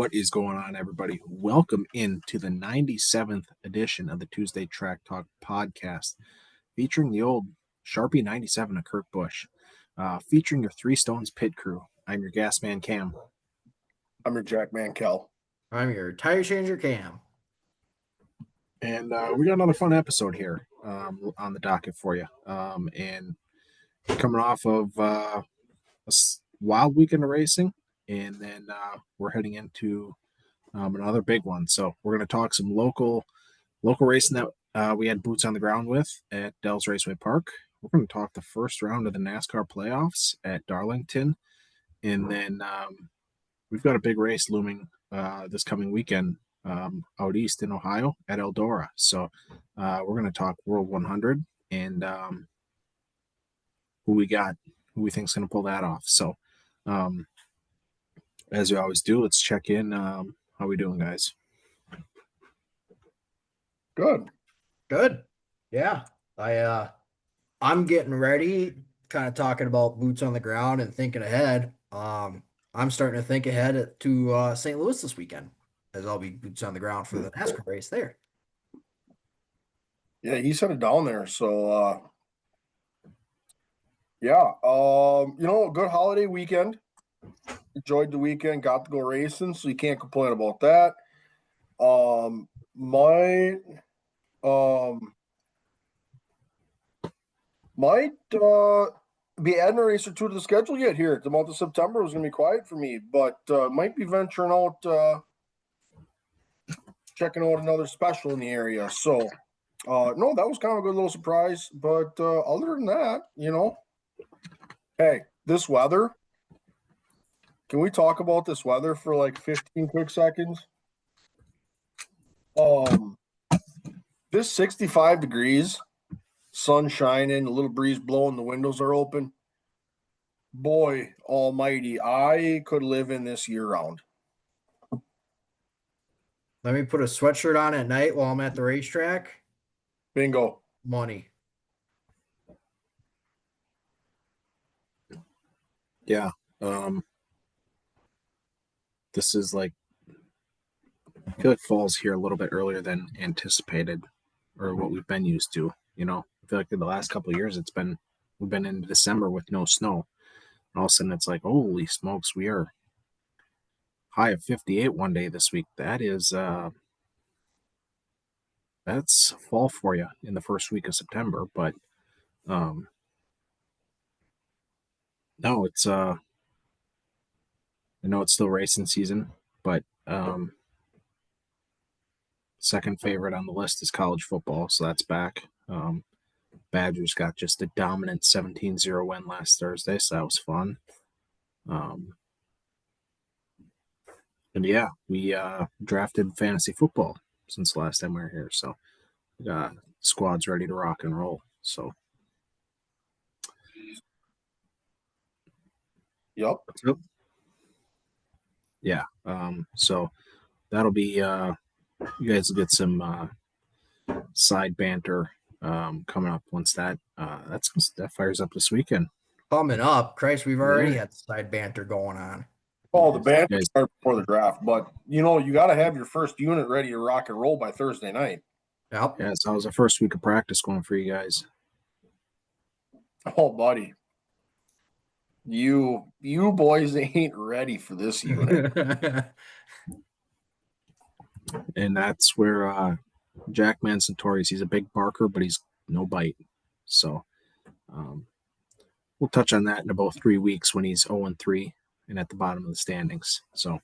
What is going on, everybody? Welcome into the 97th edition of the Tuesday Track Talk podcast, featuring the old Sharpie 97 of Kurt Busch, featuring your Three Stones pit crew. I'm your gas man, Cam. I'm your jack man, Kel. I'm your tire changer, Cam. And we got another fun episode here on the docket for you. And coming off of a wild weekend of racing, and then we're heading into another big one. So we're going to talk some local racing that we had boots on the ground with at Dells Raceway Park. We're going to talk the first round of the NASCAR playoffs at Darlington, and then we've got a big race looming this coming weekend out east in Ohio at Eldora. So we're going to talk World 100 and who we think's going to pull that off. So as we always do, let's check in. How we doing, guys? Good. Yeah. I'm getting ready, kind of talking about boots on the ground and thinking ahead. I'm starting to think ahead to St. Louis this weekend, as I'll be boots on the ground for the NASCAR race there. Yeah, he's headed down there. So good holiday weekend. Enjoyed the weekend, got to go racing, so you can't complain about that. Might be adding a race or two to the schedule yet here. The month of September was going to be quiet for me, but might be venturing out, checking out another special in the area. So, no, that was kind of a good little surprise. But other than that, hey, this weather. Can we talk about this weather for like 15 quick seconds? This 65 degrees, sun shining, a little breeze blowing, the windows are open. Boy almighty, I could live in this year round. Let me put a sweatshirt on at night while I'm at the racetrack. Bingo. Money. Yeah. This is like, I feel like fall's here a little bit earlier than anticipated, or what we've been used to. I feel like in the last couple of years we've been in December with no snow, and all of a sudden it's like, holy smokes, we are high of 58 one day this week. That is that's fall for you in the first week of September. But no, it's I know it's still racing season, but second favorite on the list is college football, so that's back. Badgers got just a dominant 17-0 win last Thursday, so that was fun. And yeah, we drafted fantasy football since the last time we were here, so we got squads ready to rock and roll. So Yep. Yeah. So that'll be you guys will get some side banter coming up once that fires up this weekend. Coming up, Christ, we've already had side banter going on. Oh, the banter started before the draft, but you got to have your first unit ready to rock and roll by Thursday night. Yep. Yeah, so how's the first week of practice going for you guys? Oh, buddy. You boys ain't ready for this unit. And that's where Jack Man's notorious. He's a big barker, but he's no bite. So we'll touch on that in about 3 weeks when he's 0-3 and at the bottom of the standings. So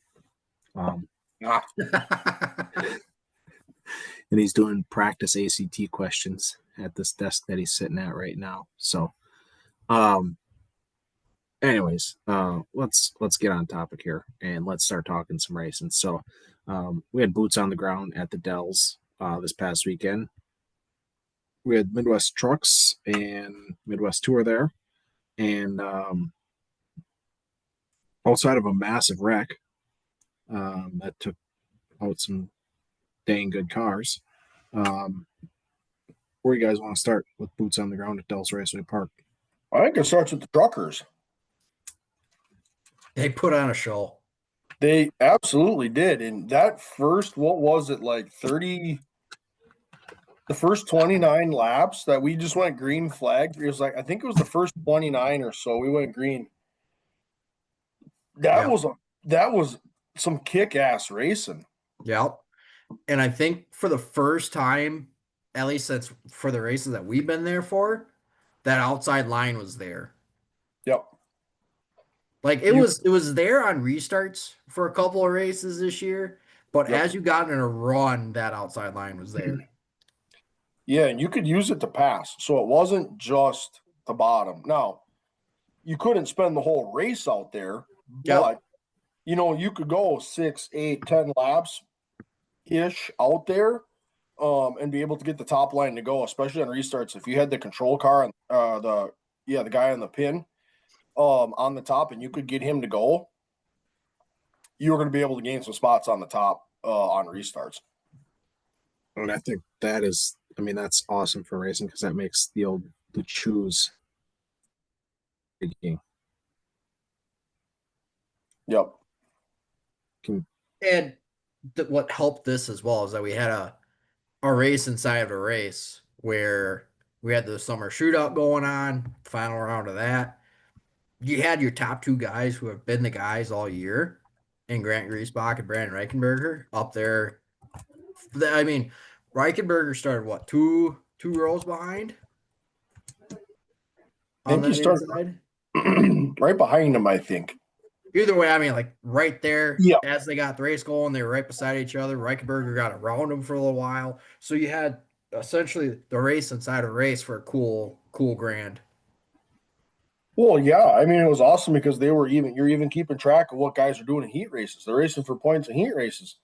and he's doing practice ACT questions at this desk that he's sitting at right now. So anyways, let's get on topic here and let's start talking some racing. So we had boots on the ground at the Dells this past weekend. We had Midwest Trucks and Midwest Tour there, and outside of a massive wreck that took out some dang good cars, where you guys want to start with boots on the ground at Dells Raceway Park? I think it starts with the truckers. They put on a show. They absolutely did. And that first, what was it, like 30, the first 29 laps that we just went green flag? It was like, I think it was the first 29 or so. We went green. That Yeah. was that was some kick ass racing. Yep. And I think for the first time, at least that's for the races that we've been there for, that outside line was there. Yep. Like You it was there on restarts for a couple of races this year, but yep. as you got in a run, that outside line was there. Yeah, and you could use it to pass. So it wasn't just the bottom. Now, you couldn't spend the whole race out there, Yep. but you could go 6, 8, 10 laps ish out there, and be able to get the top line to go, especially on restarts. If you had the control car and the guy on the pin on the top, and you could get him to go, you were going to be able to gain some spots on the top on restarts. And I think that's awesome for racing because that makes the choose. Yep. And what helped this as well is that we had a race inside of a race where we had the summer shootout going on, final round of that. You had your top two guys who have been the guys all year, and Grant Griesbach and Brandon Reichenberger up there. I mean, Reichenberger started what, two rows behind I on think you that start inside? right behind him, I think. Either way, I mean, like right there Yeah. as they got the race going, they were right beside each other. Reichenberger got around him for a little while. So you had essentially the race inside a race for a cool grand. Well, yeah. I mean, it was awesome because you're even keeping track of what guys are doing in heat races. They're racing for points in heat races.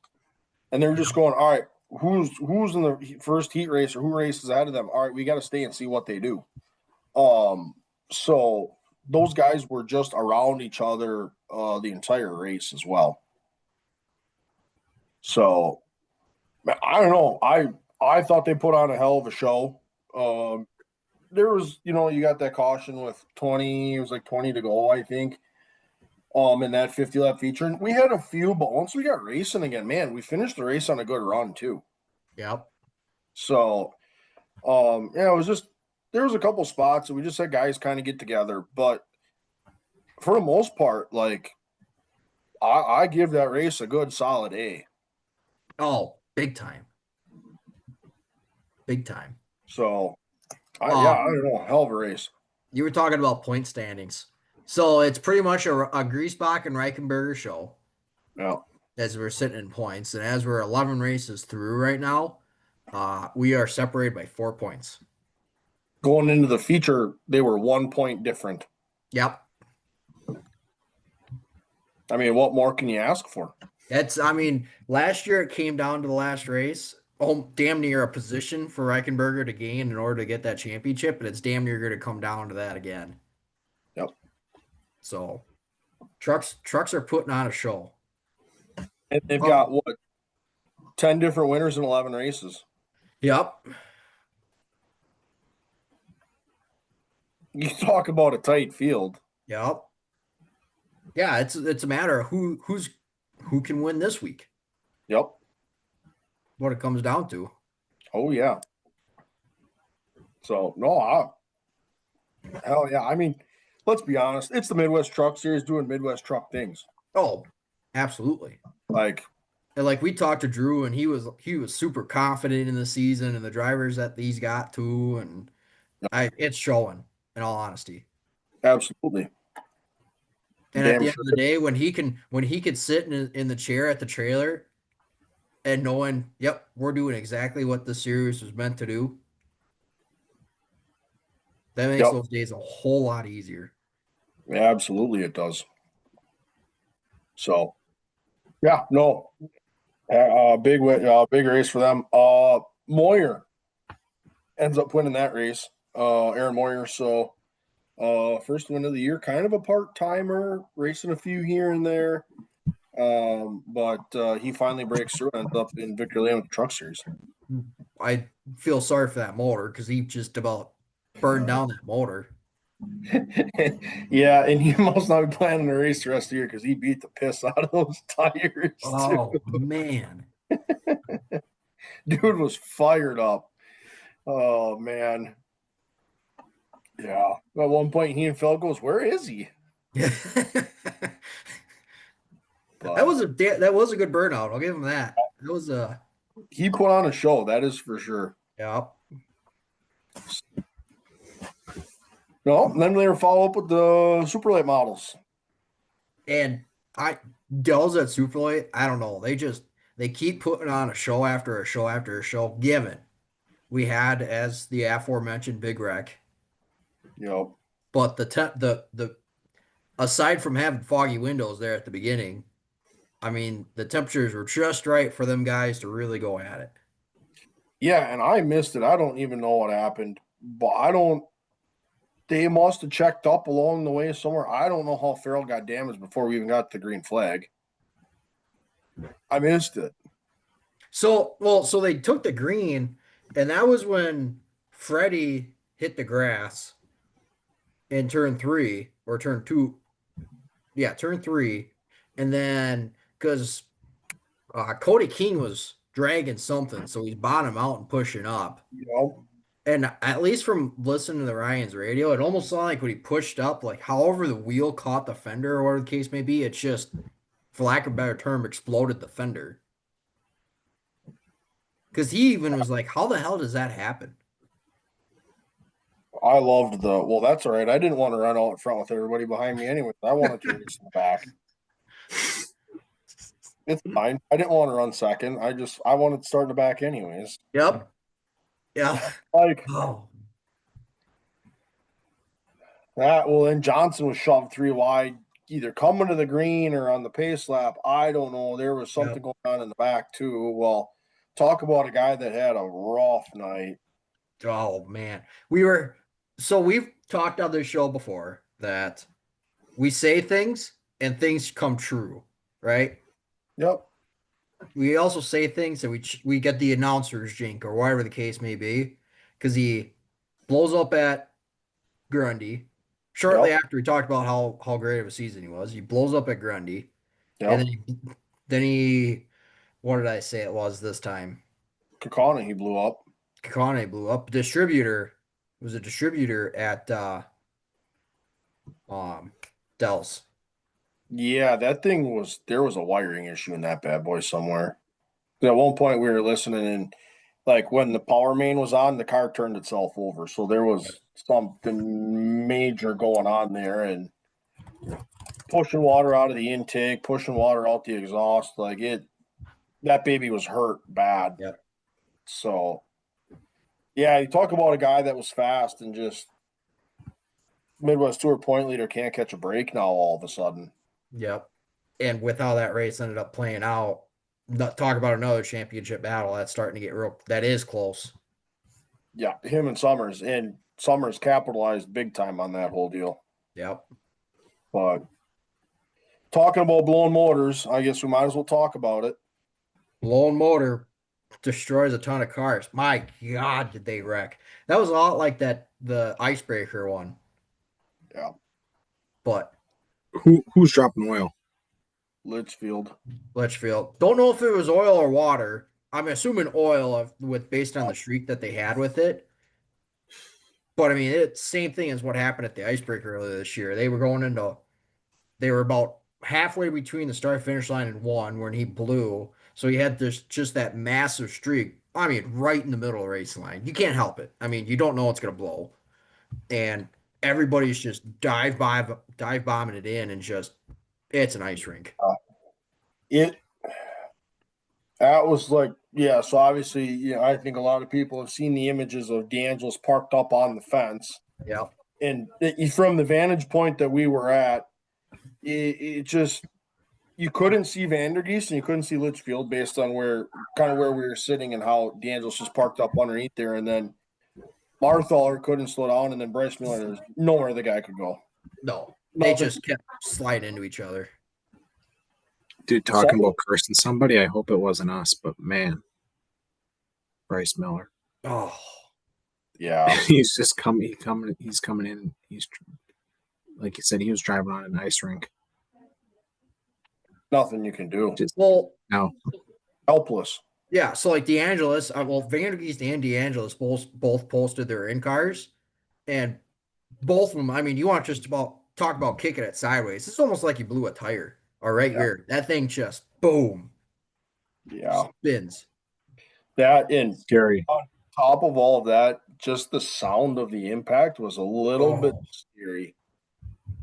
And they're just going, all right, who's in the first heat race or who races ahead of them? All right, we got to stay and see what they do. So those guys were just around each other the entire race as well. So I don't know. I thought they put on a hell of a show. There was, you got that caution with 20. It was like 20 to go, I think. In that 50 lap feature, and we had a few, but once we got racing again, man, we finished the race on a good run too. Yep. So, it was just there was a couple spots that we just had guys kind of get together, but for the most part, like I give that race a good solid A. Oh, big time. Big time. So, I Um, don't know, hell of a race. you were talking about point standings. So it's pretty much a Griesbach and Reichenberger show Yeah, as we're sitting in points. And as we're 11 races through right now, we are separated by 4 points. going into the feature, they were 1 point different. Yep. I mean, what more can you ask for? I mean, last year it came down to the last race. Oh, damn near a position for Reichenberger to gain in order to get that championship, and it's damn near going to come down to that again. Yep. So, trucks are putting on a show. And they've got what 10 different winners in 11 races. Yep. You talk about a tight field. Yep. Yeah, it's a matter of who can win this week. Yep. What it comes down to. Oh yeah. So no, hell yeah. I mean, let's be honest. It's the Midwest Truck Series doing Midwest truck things. Oh, absolutely. Like, And like we talked to Drew, and he was super confident in the season and the drivers that these got to, and it's showing, in all honesty. absolutely. And at Damn the end sure. of the day, when he could sit in the chair at the trailer and knowing, yep, we're doing exactly what the series was meant to do, that makes Yep. those days a whole lot easier. Absolutely it does. So yeah, no. Big race for them. Moyer ends up winning that race. Aaron Moyer. So first win of the year, kind of a part-timer, racing a few here and there. But he finally breaks through and ends up in Victory Lane with the Truck Series. I feel sorry for that motor because he just about burned down that motor. Yeah, and he must not be planning to race the rest of the year because he beat the piss out of those tires. Too. Oh man. Dude was fired up. Oh man. Yeah. At one point, he and Phil goes, "Where is he?" that But was a good burnout. I'll give him that. That was a he put on a show, that is for sure. yeah. No, then they were follow up with the super late models. And Dells at Superlight, I don't know. They keep putting on a show after a show after a show. Given we had as the aforementioned big wreck, Yep. but the aside from having foggy windows there at the beginning, I mean the temperatures were just right for them guys to really go at it. Yeah, and I missed it. I don't even know what happened, but I don't. They must have checked up along the way somewhere. I don't know how Farrell got damaged before we even got the green flag. I missed it. So they took the green, and that was when Freddie hit the grass in turn three or turn two. Yeah, turn three. And then because Cody King was dragging something, so he's bottom out and pushing up. You know, And at least from listening to the Ryan's radio, it almost sounded like when he pushed up, like however the wheel caught the fender or whatever the case may be, it's just, for lack of a better term, exploded the fender. Because he even was like, how the hell does that happen? I loved the. Well, that's all right. I didn't want to run out in front with everybody behind me anyway. I wanted to race in the back. It's fine. I didn't want to run second. I wanted to start in the back anyways. Yep. Yeah. Like Oh, that. Well, then Johnson was shoved 3 wide, either coming to the green or on the pace lap. I don't know. There was something yep. going on in the back too. Well, talk about a guy that had a rough night. Oh man. We've talked on this show before that we say things and things come true, right? Yep. We also say things that we get the announcers jink or whatever the case may be, because he blows up at Grundy shortly Yep. after we talked about how great of a season he was. He blows up at Grundy, and Yep. then he what did I say it was this time? Kakana, he blew up. Kakane blew up. Distributor was a distributor at um Dell's. Yeah, that thing was there was a wiring issue in that bad boy somewhere. At one point we were listening and like when the power main was on, the car turned itself over. So there was something major going on there and pushing water out of the intake, pushing water out the exhaust. Like it that baby was hurt bad. Yep. So yeah, you talk about a guy that was fast and just Midwest Tour point leader can't catch a break now all of a sudden. Yep. And with how that race ended up playing out, talk about another championship battle that's starting to get real. That is close. Yeah, him and Summers capitalized big time on that whole deal. Yep. But talking about blowing motors, I guess we might as well talk about it. Blown motor destroys a ton of cars. My God, did they wreck? That was a lot like the icebreaker one. Yeah. But Who's dropping oil? Litchfield. Litchfield. Don't know if it was oil or water. I'm assuming oil with based on the streak that they had with it. But I mean, it's same thing as what happened at the icebreaker earlier this year. They were about halfway between the start finish line and one when he blew. So he had this just that massive streak. I mean, right in the middle of the race line. You can't help it. I mean, you don't know it's gonna blow. And everybody's just dive bombing it in and just it's an ice rink. It that was like yeah. So obviously, I think a lot of people have seen the images of D'Angelo's parked up on the fence, Yeah. and from the vantage point that we were at, it just you couldn't see Vandergeest and you couldn't see Litchfield based on where we were sitting and how D'Angelo's just parked up underneath there, and then Marthaler couldn't slow down, and then Bryce Miller, there's nowhere the guy could go. No. They just kept sliding into each other. Dude, talking about cursing somebody, I hope it wasn't us, but man, Bryce Miller. Oh. Yeah. He's just he's coming in. He's like you said, he was driving on an ice rink. Nothing you can do. Just Well, no. Helpless. yeah. So like DeAngelis, well, Vandergeest and DeAngelis both posted their in cars, and both of them. I mean, you want just about talk about kicking it sideways. It's almost like you blew a tire. All right, here, that thing just boom, Yeah. spins. That and Scary. on top of all of that, just the sound of the impact was a little bit scary.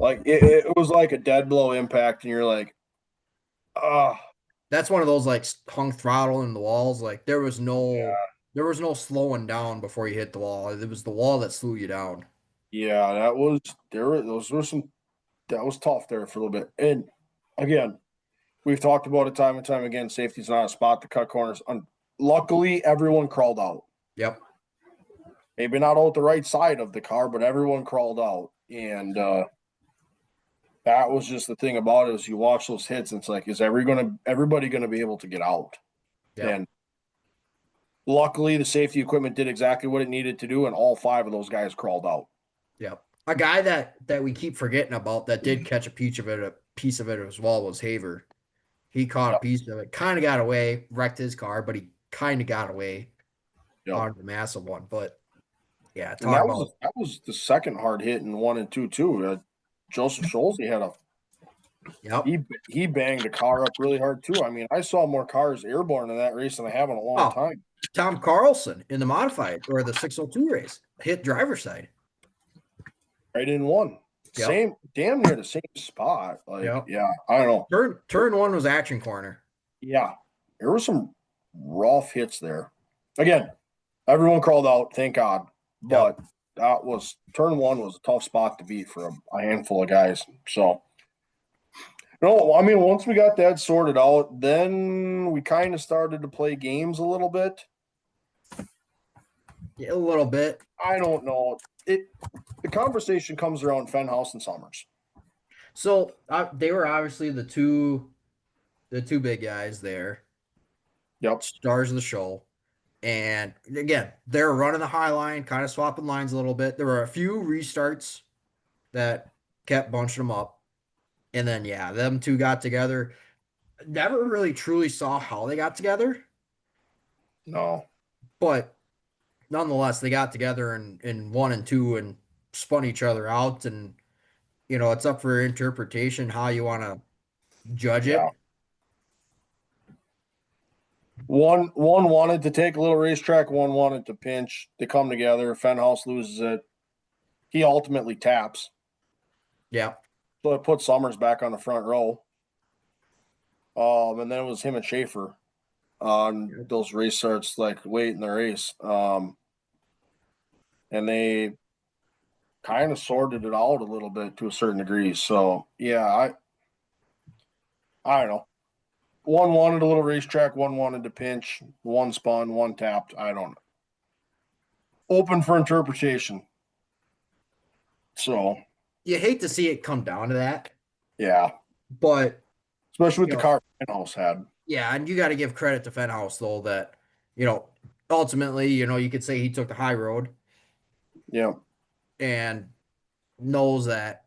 Like it was like a dead blow impact, and you're like, ah. That's one of those like hung throttle in the walls. Like there was no slowing down before you hit the wall. It was the wall that slew you down. Yeah, that was there. Those were some. That was tough there for a little bit. And again, we've talked about it time and time again. Safety's not a spot to cut corners. Luckily, everyone crawled out. Yep. Maybe not out the right side of the car, but everyone crawled out. And that was just the thing about it. Is you watch those hits, and it's like, is everybody gonna be able to get out? Yep. And luckily, the safety equipment did exactly what it needed to do, and all 5 of those guys crawled out. Yep. A guy that we keep forgetting about that did catch a piece of it as well was Haver. He caught a piece of it, kind of got away, wrecked his car, but he kind of got away on the massive one. But yeah, that was the second hard hit in 1 and 2 too. Joseph Scholz, he had he banged a car up really hard too. I mean, I saw more cars airborne in that race than I have in a long time. Tom Carlson in the modified or the 602 race hit driver's side. Right in 1. Yep. Same, damn near the same spot. Like, yeah, I don't know. Turn 1 was action corner. Yeah, there were some rough hits there. Again, everyone crawled out, thank God. But that was turn 1 was a tough spot to beat for a handful of guys. So, no, I mean, once we got that sorted out, then we kind of started to play games a little bit. Yeah, a little bit. I don't know. The conversation comes around Fenhouse and Summers. So they were obviously the two big guys there. Yep. Stars of the show. And again, they're running the high line, kind of swapping lines a little bit. There were a few restarts that kept bunching them up. And then, yeah, them two got together. Never really truly saw how they got together. No. But nonetheless, they got together in 1 and 2 and spun each other out. And, you know, it's up for interpretation how you want to judge it. One wanted to take a little racetrack, one wanted to pinch. They come together. Fenhouse loses it. He ultimately taps. Yeah. So it put Summers back on the front row. And then it was him and Schaefer on those race starts, like late in the race. And they kind of sorted it out a little bit to a certain degree. So yeah, I don't know. One wanted a little racetrack, one wanted to pinch, one spun, one tapped. I don't know. Open for interpretation. So you hate to see it come down to that. Yeah. But especially with the car Fenhouse had. Yeah, and you got to give credit to Fenhouse though that, you know, ultimately, you know, you could say he took the high road. Yeah. And knows that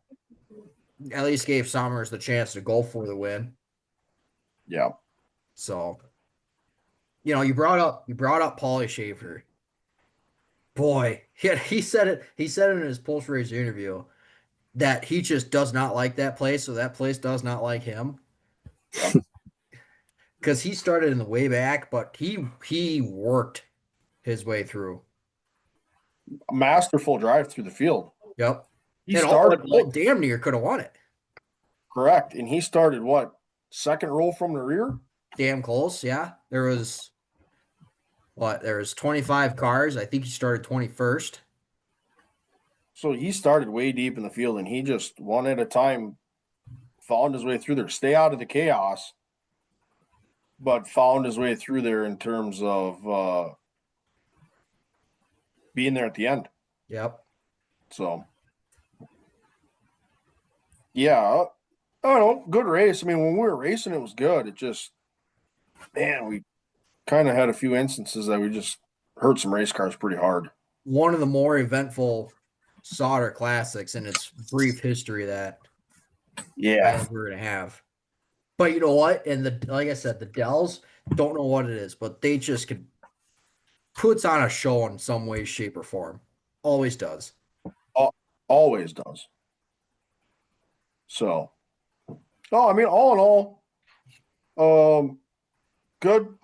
at least gave Summers the chance to go for the win. Yeah. So, you know, you brought up Paulie Schaefer. Boy, he said it in his post-race interview that he just does not like that place, so that place does not like him. Because he started in the way back, but he worked his way through. A masterful drive through the field. Yep. He started damn near could have won it. Correct. And he started what? Second row from the rear? Damn close, yeah. There was 25 cars. I think he started 21st. So he started way deep in the field, and he just one at a time found his way through there. Stay out of the chaos, but found his way through there in terms of being there at the end. Yep. So, yeah, I don't know. Good race. I mean, when we were racing, it was good. It just, man, we kind of had a few instances that we just hurt some race cars pretty hard. one of the more eventful solder classics in its brief history that I think we're gonna have. But you know what? And like I said, the Dells don't know what it is, but they just can puts on a show in some way, shape, or form. Always does. Always does. So, no, I mean, all in all, good,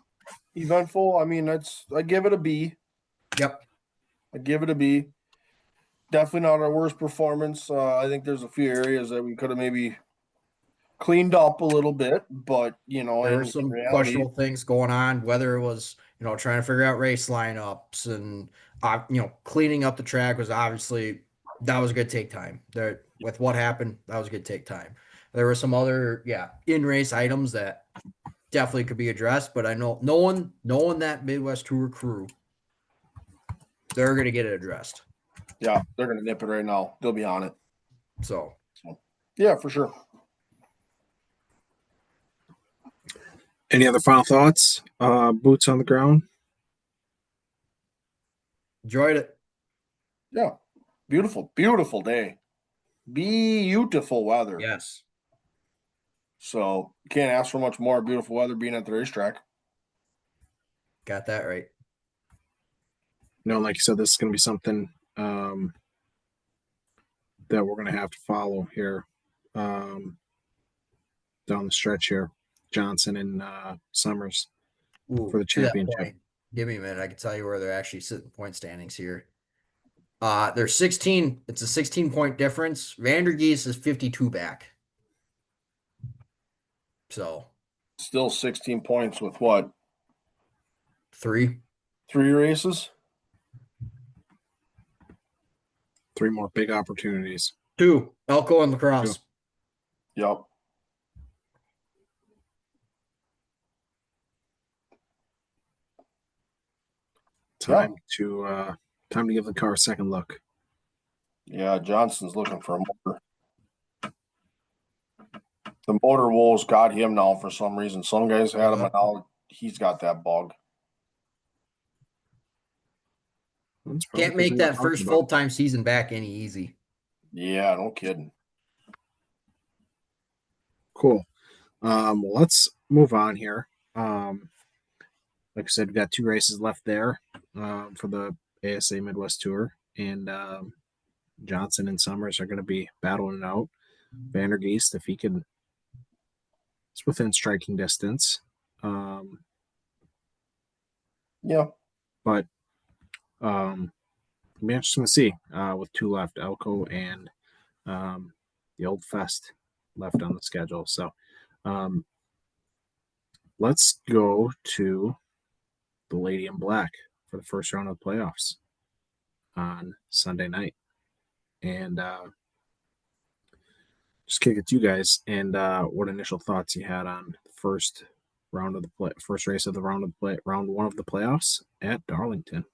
eventful. I mean, I give it a B. Yep. I give it a B. Definitely not our worst performance. I think there's a few areas that we could have maybe cleaned up a little bit, but There were in some reality, questionable things going on, whether it was, trying to figure out race lineups and, cleaning up the track was obviously, that was a good take time. There, with what happened, that was a good take time. There were some other, in race items that definitely could be addressed, but I know knowing that Midwest Tour crew, they're going to get it addressed. yeah, they're gonna nip it right now. They'll be on it. So, Yeah, for sure. Any other final thoughts? Boots on the ground. enjoyed it. Yeah, beautiful, beautiful day. Beautiful weather. Yes. So can't ask for much more beautiful weather being at the racetrack. Got that right. Like you said, this is going to be something that we're going to have to follow here down the stretch here. Johnson and Summers for the To that championship. point, give me a minute. I can tell you where they're actually sitting point standings here. They're 16. It's a 16-point difference. Vandergeest is 52 back. So Still 16 points with what? 3. 3 races? 3 more big opportunities. 2. Elko and Lacrosse. 2. Yep. Time to give the car a second look. Yeah, Johnson's looking for a motor. The motor woes got him now for some reason. Some guys had him, and now he's got that bug. Can't make that first full-time season back any easy. Yeah, no kidding. Cool. Let's move on here. Like I said, we've got 2 races left there for the ASA Midwest Tour, and Johnson and Summers are going to be battling it out. Vandergeest, if he can, it's within striking distance. Yeah. But it'll be interesting to see with 2 left, Elko and the Old Fest left on the schedule. So let's go to the Lady in Black for the first round of the playoffs on Sunday night. And just kick it to you guys and what initial thoughts you had on the first race of the round 1 of the playoffs at Darlington.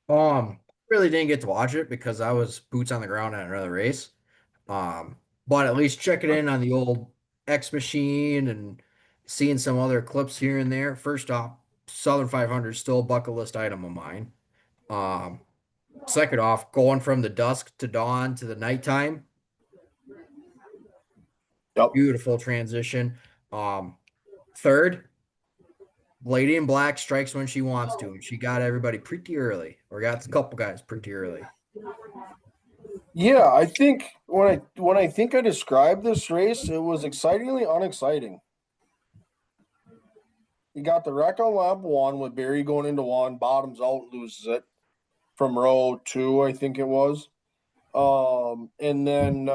Really didn't get to watch it because I was boots on the ground at another race. But at least checking in on the old X machine and seeing some other clips here and there. First off, Southern 500 is still a bucket list item of mine. Second off, going from the dusk to dawn to the nighttime. Yep. Beautiful transition. Third, Lady in Black strikes when she wants to, and she got everybody pretty early, or got a couple guys pretty early. Yeah, I think when I think I described this race, it was excitingly unexciting. You got the wreck on lap 1 with Barry going into 1, bottoms out, loses it from row 2, I think it was. And then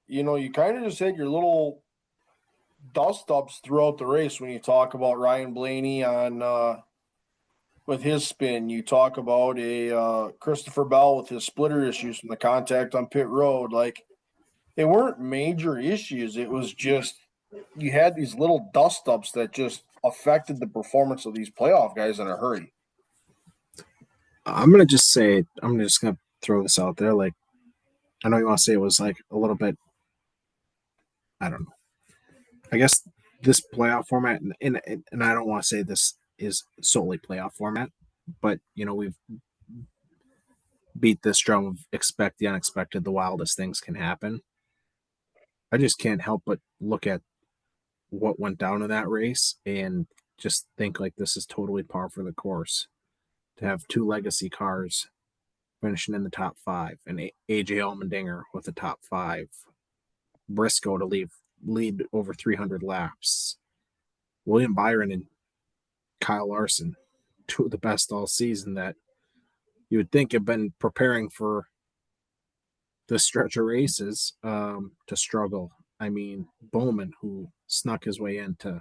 you kind of just had your little dust ups throughout the race when you talk about Ryan Blaney on with his spin. You talk about a Christopher Bell with his splitter issues from the contact on pit road. Like, they weren't major issues. It was just you had these little dust ups that just affected the performance of these playoff guys in a hurry. I'm just gonna throw this out there. Like, I know you want to say it was like a little bit, I don't know. I guess this playoff format, and I don't want to say this is solely playoff format, but we've beat this drum of expect the unexpected, the wildest things can happen. I just can't help but look at what went down in that race and just think like this is totally par for the course to have two legacy cars finishing in the top five, and AJ Allmendinger with the top five, Briscoe to lead over 300 laps, William Byron and Kyle Larson, two of the best all season that you would think have been preparing for this stretch of races to struggle. I mean, Bowman, who snuck his way into,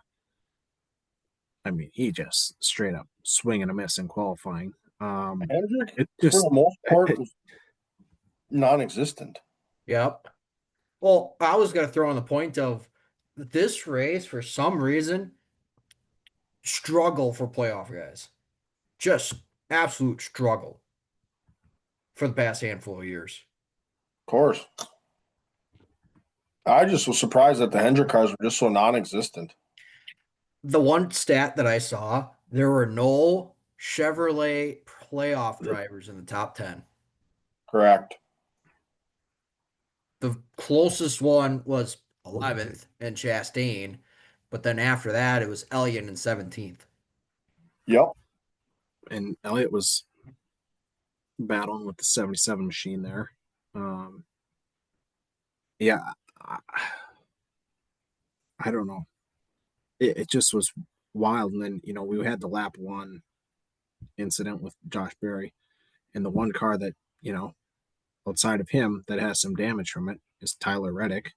I mean, he just straight up swing and a miss in qualifying. Hendrick, It for just, the most part, was non-existent. Yep. Well, I was going to throw in the point of this race, for some reason, struggle for playoff guys. Just absolute struggle for the past handful of years. Of course. I just was surprised that the Hendrick cars were just so non-existent. The one stat that I saw, there were no Chevrolet playoff drivers in the top 10. Correct. The closest one was 11th and Chastain, but then after that, it was Elliott in 17th. Yep. and Elliott was battling with the 77 machine there. Yeah, I don't know. It just was wild. And then, we had the lap one incident with Josh Berry. And the one car that, outside of him that has some damage from it is Tyler Reddick.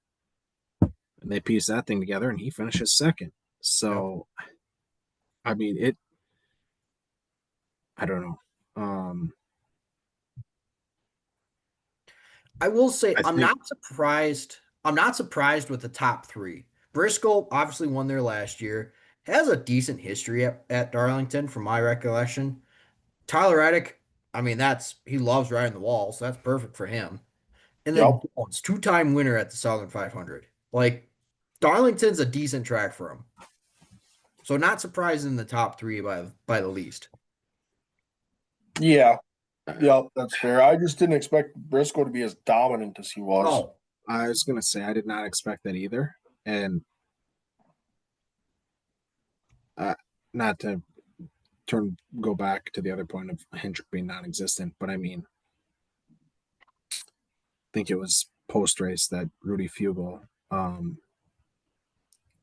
And they pieced that thing together and he finishes second. So, I mean, I don't know. I will say I I'm think not surprised. I'm not surprised with the top three. Briscoe obviously won there last year. Has a decent history at Darlington, from my recollection. Tyler Reddick, I mean, he loves riding the wall, so that's perfect for him. And Yep. then Jones, two-time winner at the Southern 500. Like, Darlington's a decent track for him. So not surprised in the top three by the least. Yeah. Yep. That's fair. I just didn't expect Briscoe to be as dominant as he was. Oh, I was going to say I did not expect that either. And not to go back to the other point of Hendrick being non-existent, but I mean, I think it was post race that Rudy Fugel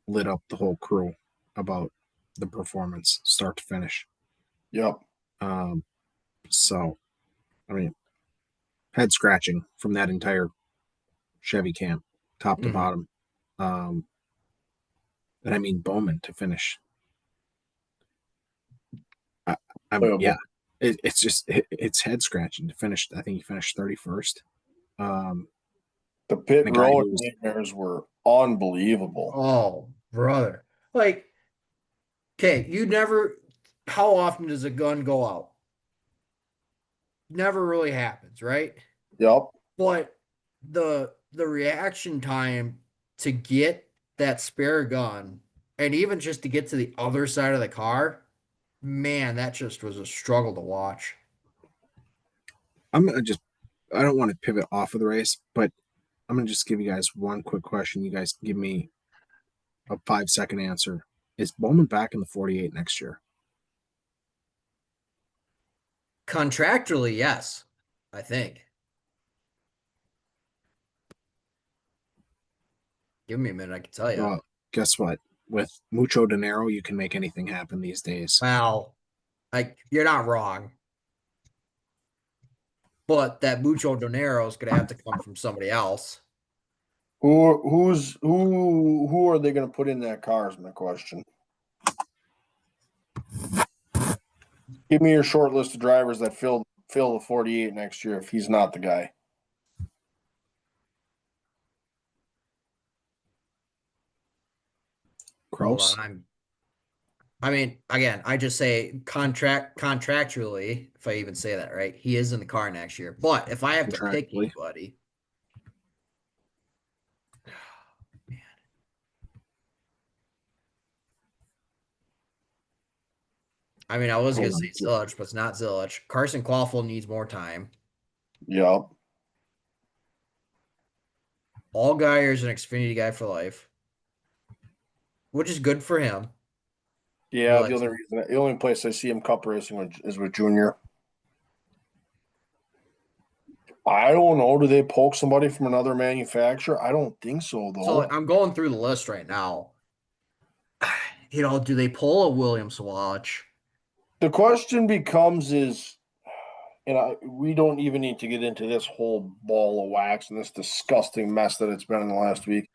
lit up the whole crew about the performance, start to finish. Yep. So, I mean, head scratching from that entire Chevy camp, top to bottom. And I mean, Bowman to finish. I mean, yeah, it's head scratching to finish. I think he finished 31st. The pit the guy road who was nightmares were unbelievable. oh, brother. Like, okay, how often does a gun go out? Never really happens, right? Yep. But the reaction time to get that spare gun and even just to get to the other side of the car, man, that just was a struggle to watch. I'm gonna just I don't want to pivot off of the race, but I'm gonna just give you guys one quick question. You guys give me a 5-second answer. Is Bowman back in the 48 next year? Contractually, yes, I think. Give me a minute, I can tell you. Well, guess what? With mucho dinero, you can make anything happen these days. Well, like, you're not wrong. But that mucho dinero is going to have to come from somebody else. Who are they going to put in that car is my question. Give me your short list of drivers that fill the 48 next year if he's not the guy. Hold Gross. on, I mean, again, I just say contractually, if I even say that right, he is in the car next year. But if I have to pick Contractually. anybody, man, I mean, I was gonna Hold say on. Zilich, but it's not Zilich. Carson Quaffle needs more time. Yep. Allgaier's an Xfinity guy for life, which is good for him. Yeah, the only place I see him cup racing is with Junior. I don't know. Do they poke somebody from another manufacturer? I don't think so, though. So I'm going through the list right now. Do they pull a Williams watch? The question becomes we don't even need to get into this whole ball of wax and this disgusting mess that it's been in the last week,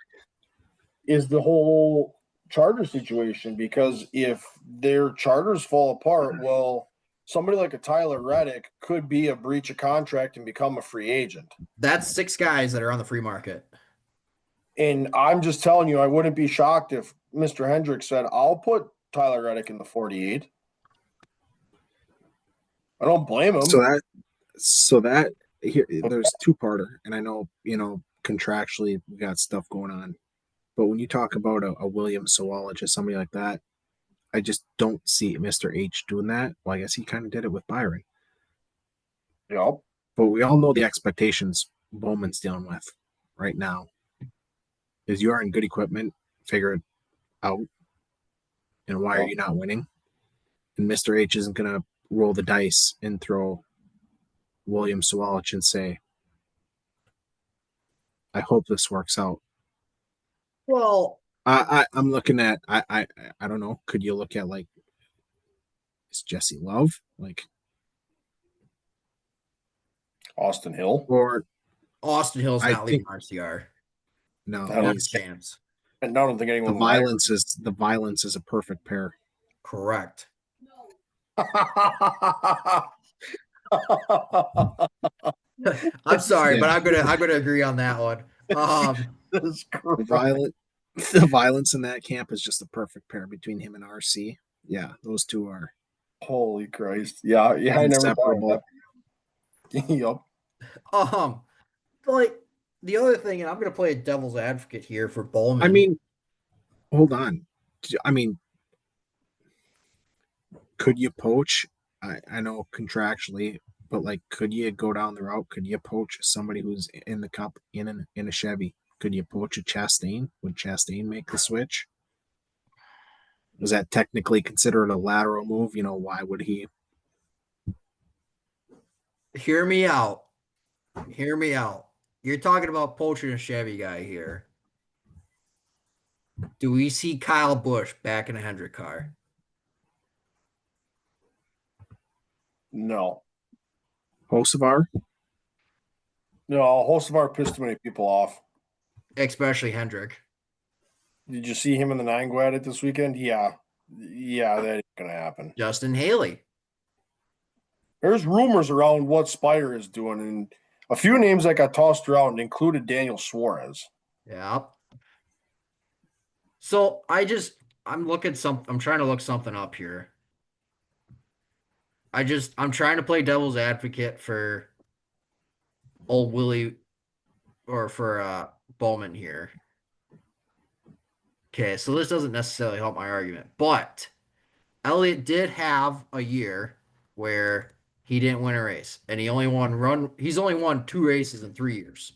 is the whole charter situation. Because if their charters fall apart, well, somebody like a Tyler Reddick could be a breach of contract and become a free agent. That's 6 guys that are on the free market. And I'm just telling you, I wouldn't be shocked if Mr. Hendricks said, I'll put Tyler Reddick in the 48. I don't blame him. So that here, there's two-parter, and I know, contractually we got stuff going on, but when you talk about a William Sawalich or somebody like that, I just don't see Mr. H doing that. Well, I guess he kind of did it with Byron. Yep. But we all know the expectations Bowman's dealing with right now. Is you are in good equipment, figure it out. And why are you not winning? And Mr. H isn't going to roll the dice and throw William Sawalich and say, I hope this works out. Well, I'm looking at I don't know. Could you look at like is Jesse Love like Austin Hill? or Austin Hill's I not think leaving RCR. no, I don't he's Chance. And I don't think the anyone violence is a perfect pair. Correct. I'm sorry, but I'm gonna agree on that one. The violence in that camp is just a perfect pair between him and RC. Yeah, those two are holy Christ. Yeah, I never thought of that. Yep. Like the other thing, and I'm gonna play a devil's advocate here for Bowman. I mean, hold on. I mean, could you poach? I know contractually, but like, could you go down the route? Could you poach somebody who's in the cup in a Chevy? Could you poach a Chastain? Would Chastain make the switch? Was that technically considered a lateral move? Why would he? Hear me out. Hear me out. You're talking about poaching a Chevy guy here. Do we see Kyle Busch back in a Hendrick car? No. Hocevar? No, Hocevar pissed too many people off. Especially Hendrick. Did you see him in the 9 this weekend? Yeah, that ain't gonna happen. Justin Haley. There's rumors around what Spire is doing, and a few names that got tossed around included Daniel Suarez. Yeah. So I'm trying to look something up here. I'm trying to play devil's advocate for old Willie or for Bowman here. Okay, so this doesn't necessarily help my argument, but Elliott did have a year where he didn't win a race, and he's only won 2 races in 3 years,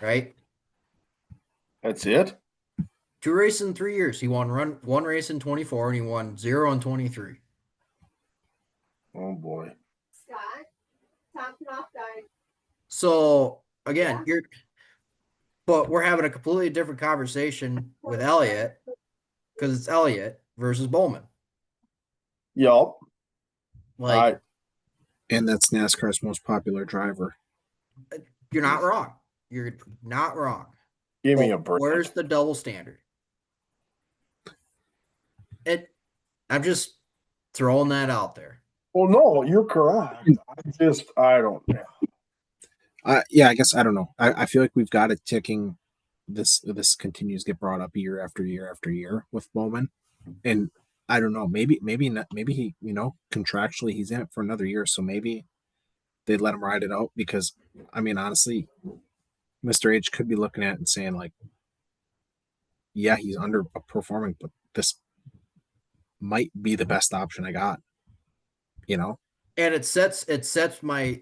right? That's it? 2 races in 3 years. He won 1 race in 24, and he won 0 in 23. Oh boy. Scott, top it off, guys. So again, but we're having a completely different conversation with Elliott because it's Elliott versus Bowman. Yup. Like, and that's NASCAR's most popular driver. You're not wrong. You're not wrong. Give me a break. Where's the double standard? I'm just throwing that out there. Well, no, you're correct. I don't know. Yeah, I guess I don't know. I feel like we've got it ticking. This continues to get brought up year after year after year with Bowman, and I don't know. Maybe not. Maybe he, contractually he's in it for another year, so maybe they'd let him ride it out. Because I mean, honestly, Mr. H could be looking at it and saying like, yeah, he's underperforming, but this might be the best option I got. And it sets my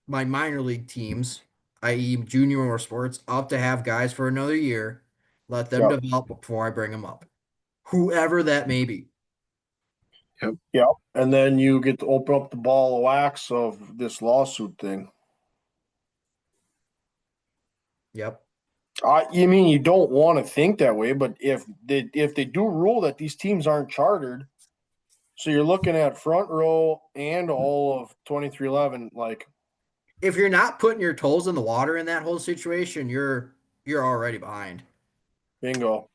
my minor league teams, i.e. junior or sports, up to have guys for another year. Let them Yep. develop before I bring them up. Whoever that may be. Yep. And then you get to open up the ball of wax of this lawsuit thing. Yep. You mean you don't want to think that way, but if they do rule that these teams aren't chartered, so you're looking at front row and all of 2311, like If you're not putting your toes in the water in that whole situation, you're already behind. bingo.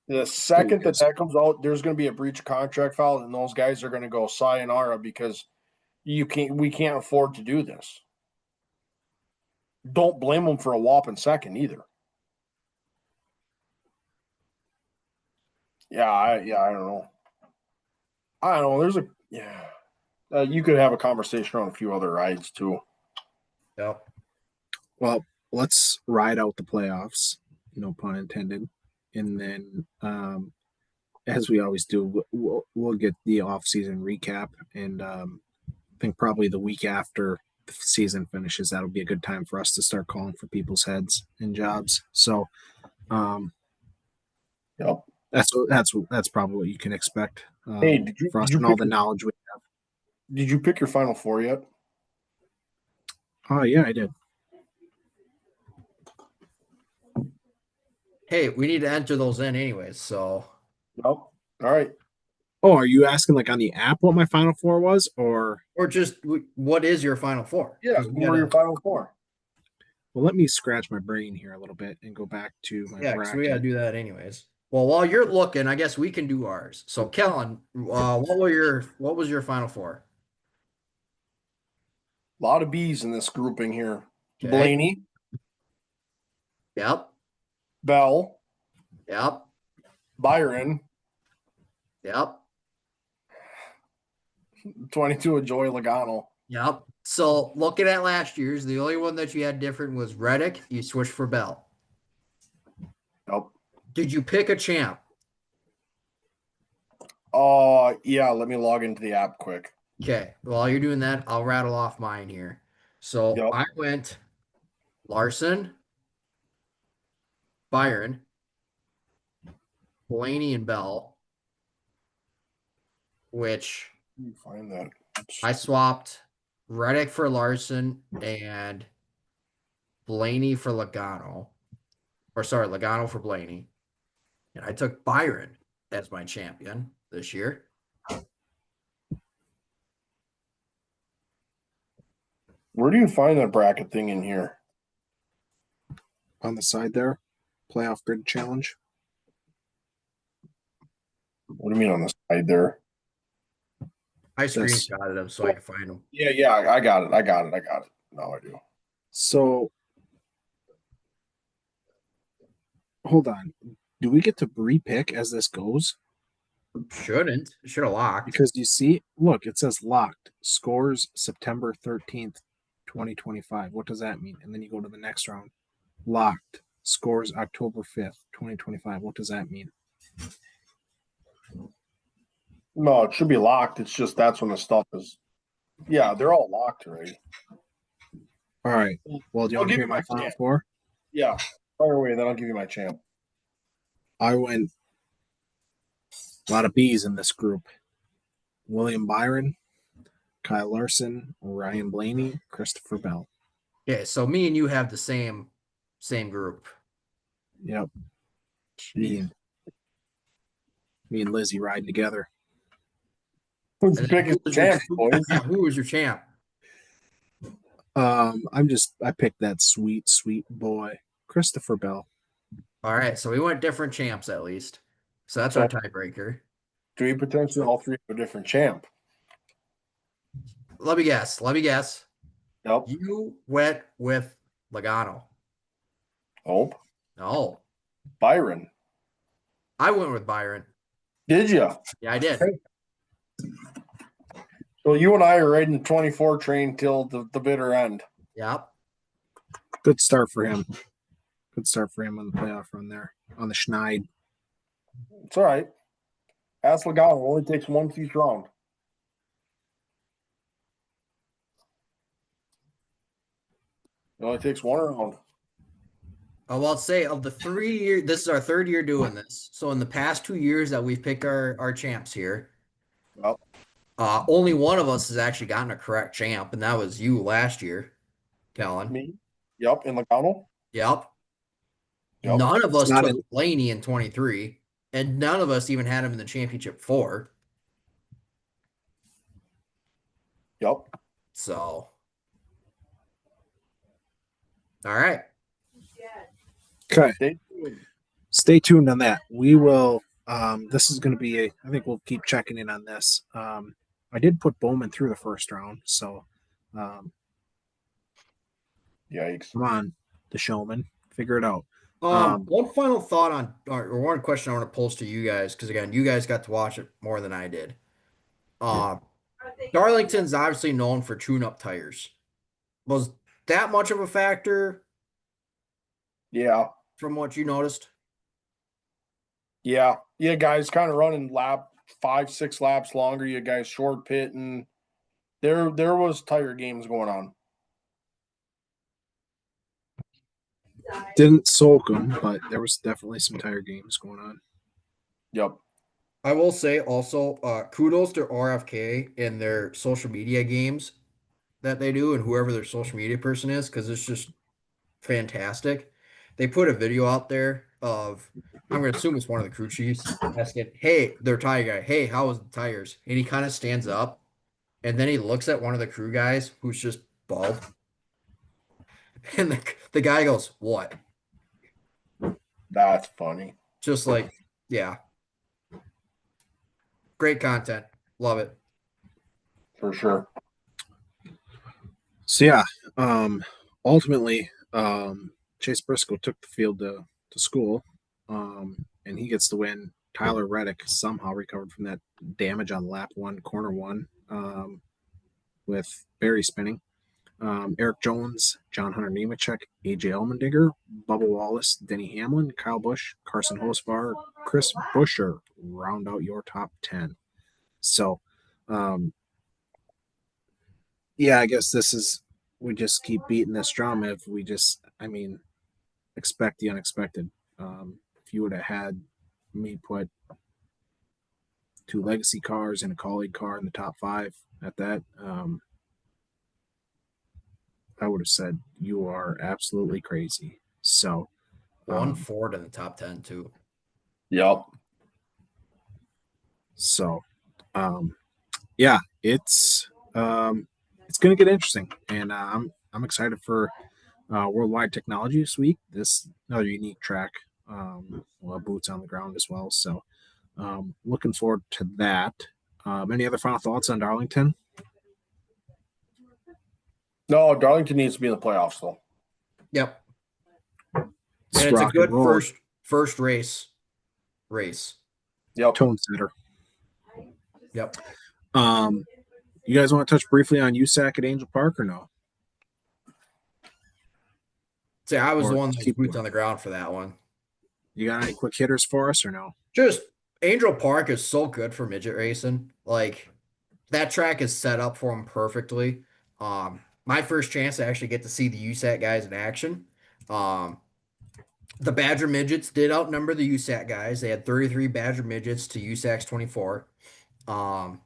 The second Because that comes out, there's going to be a breach of contract filed, and those guys are going to go sayonara because we can't afford to do this. Don't blame them for a whopping second either. I don't know. I don't know. You could have a conversation on a few other rides too. Yep. well, let's ride out the playoffs, no pun intended, and then as we always do, we'll get the off-season recap, and I think probably the week after the season finishes, that'll be a good time for us to start calling for people's heads and jobs. So, Yep. that's probably what you can expect. Hey, did you and all the knowledge we have? Did you pick your final four yet? Oh yeah, I did. Hey, we need to enter those in anyways. So, Yep. All right. Oh, are you asking like on the app what my final four was, or just what is your final four? Yeah. 'Cause we Who are your gotta- final four? well, let me scratch my brain here a little bit and go back to my Yeah, because we gotta bracket. do that anyways. Well, while you're looking, I guess we can do ours. So, Kellen, what was your final four? A lot of B's in this grouping here. Okay. Blaney, Yep. Bell, Yep. Byron, Yep. 22 of Joey Logano. Yep. So looking at last year's, the only one that you had different was Reddick. You switched for Bell. Yep. Did you pick a champ? Yeah, let me log into the app quick. Okay. While you're doing that, I'll rattle off mine here. So Yep. I went Larson, Byron, Blaney, and Bell, which Let me find that. I swapped Reddick for Larson and Blaney for Logano. Or sorry, Logano for Blaney. And I took Byron as my champion this year. Where do you find that bracket thing in here? On the side there, playoff grid challenge. What do you mean on the side there? I screenshotted them so I can find them. Yeah, I got it. Now I do. So, hold on. Do we get to repick as this goes? Shouldn't. Should have locked. Because you see, look, it says locked. Scores September 13th, 2025. What does that mean? And then you go to the next round. Locked. Scores October 5th, 2025. What does that mean? No, it should be locked. It's just that's when the stuff is. Yeah, they're all locked already. All right. Well, do you I'll want to give hear you my my final champ. four? Yeah, fire away. Then I'll give you my champ. I went a lot of B's in this group. William Byron, Kyle Larson, Ryan Blaney, Christopher Bell. Yeah, so me and you have the same group. Yep. Me and Lizzie riding together. Who's And picking champ, boys? Who was your champ? I picked that sweet boy, Christopher Bell. All right, so we went different champs at least. So that's our tiebreaker. Do we potentially all three have a different champ? Let me guess. Yep. You went with Logano. Nope. No. Byron. I went with Byron. Did you? Yeah, I did. So you and I are riding the 24 train till the bitter end. Yep. Good start for him. Good start for him on the playoff run there on the Schneid. It's all right. Ask Logano. It only takes one each round. It only takes one round. Well, I'll say of the 3 year, this is our third year doing this. So in the past 2 years that we've picked our champs here, Yep. only one of us has actually gotten a correct champ, and that was you last year, Kellen. Me. Yep. In Logano. Yep. Yep. None of It's us not took in, Blaney in 23, and none of us even had him in the championship 4. Yep. So, all right. okay. Stay tuned. Stay tuned on that. We will. This is going to be I think we'll keep checking in on this. I did put Bowman through the first round, so Yikes. come on, the showman, figure it out. One final thought on, or one question I want to pose to you guys, because again, you guys got to watch it more than I did. Darlington's obviously known for tune-up tires. Was that much of a factor Yeah. from what you noticed? Yeah. Yeah, guys kind of running 5-6 laps longer. You guys short pitting. There was tire games going on. Didn't soak them, but there was definitely some tire games going on. Yep. I will say also, kudos to RFK in their social media games that they do, and whoever their social media person is, because it's just fantastic. They put a video out there of, I'm going to assume it's one of the crew chiefs, asking, hey, their tire guy, hey, how was the tires? And he kind of stands up, and then he looks at one of the crew guys who's just bald. And the guy goes, what? That's funny. Just like, yeah. Great content. Love it. For sure. So yeah, ultimately, Chase Briscoe took the field to school, and he gets the win. Tyler Reddick somehow recovered from that damage on lap 1, corner 1, with Barry spinning. Eric Jones, John Hunter Nemechek, AJ Allmendinger, Bubba Wallace, Denny Hamlin, Kyle Busch, Carson Hosvar, Chris Buescher round out your top 10. So, yeah, I guess we just keep beating this drum. If we just, expect the unexpected. If you would have had me put 2 legacy cars and a colleague car in the top 5 at that, I would have said you are absolutely crazy. So, One Ford in the top 10 too. Yep. So, yeah, it's going to get interesting, and I'm excited for Worldwide Technology this week. This another unique track. We'll have boots on the ground as well. So, looking forward to that. Any other final thoughts on Darlington? No, Darlington needs to be in the playoffs though. Yep. And it's a good first race. Yep. Tone setter. Yep. You guys want to touch briefly on USAC at Angell Park or no? See, I was Or the one that was keep boots going. on the ground for that one. You got any quick hitters for us or no? Just Angel Park is so good for midget racing. Like that track is set up for them perfectly. My first chance to actually get to see the USAC guys in action. The Badger midgets did outnumber the USAC guys. They had 33 Badger midgets to USAC's 24. But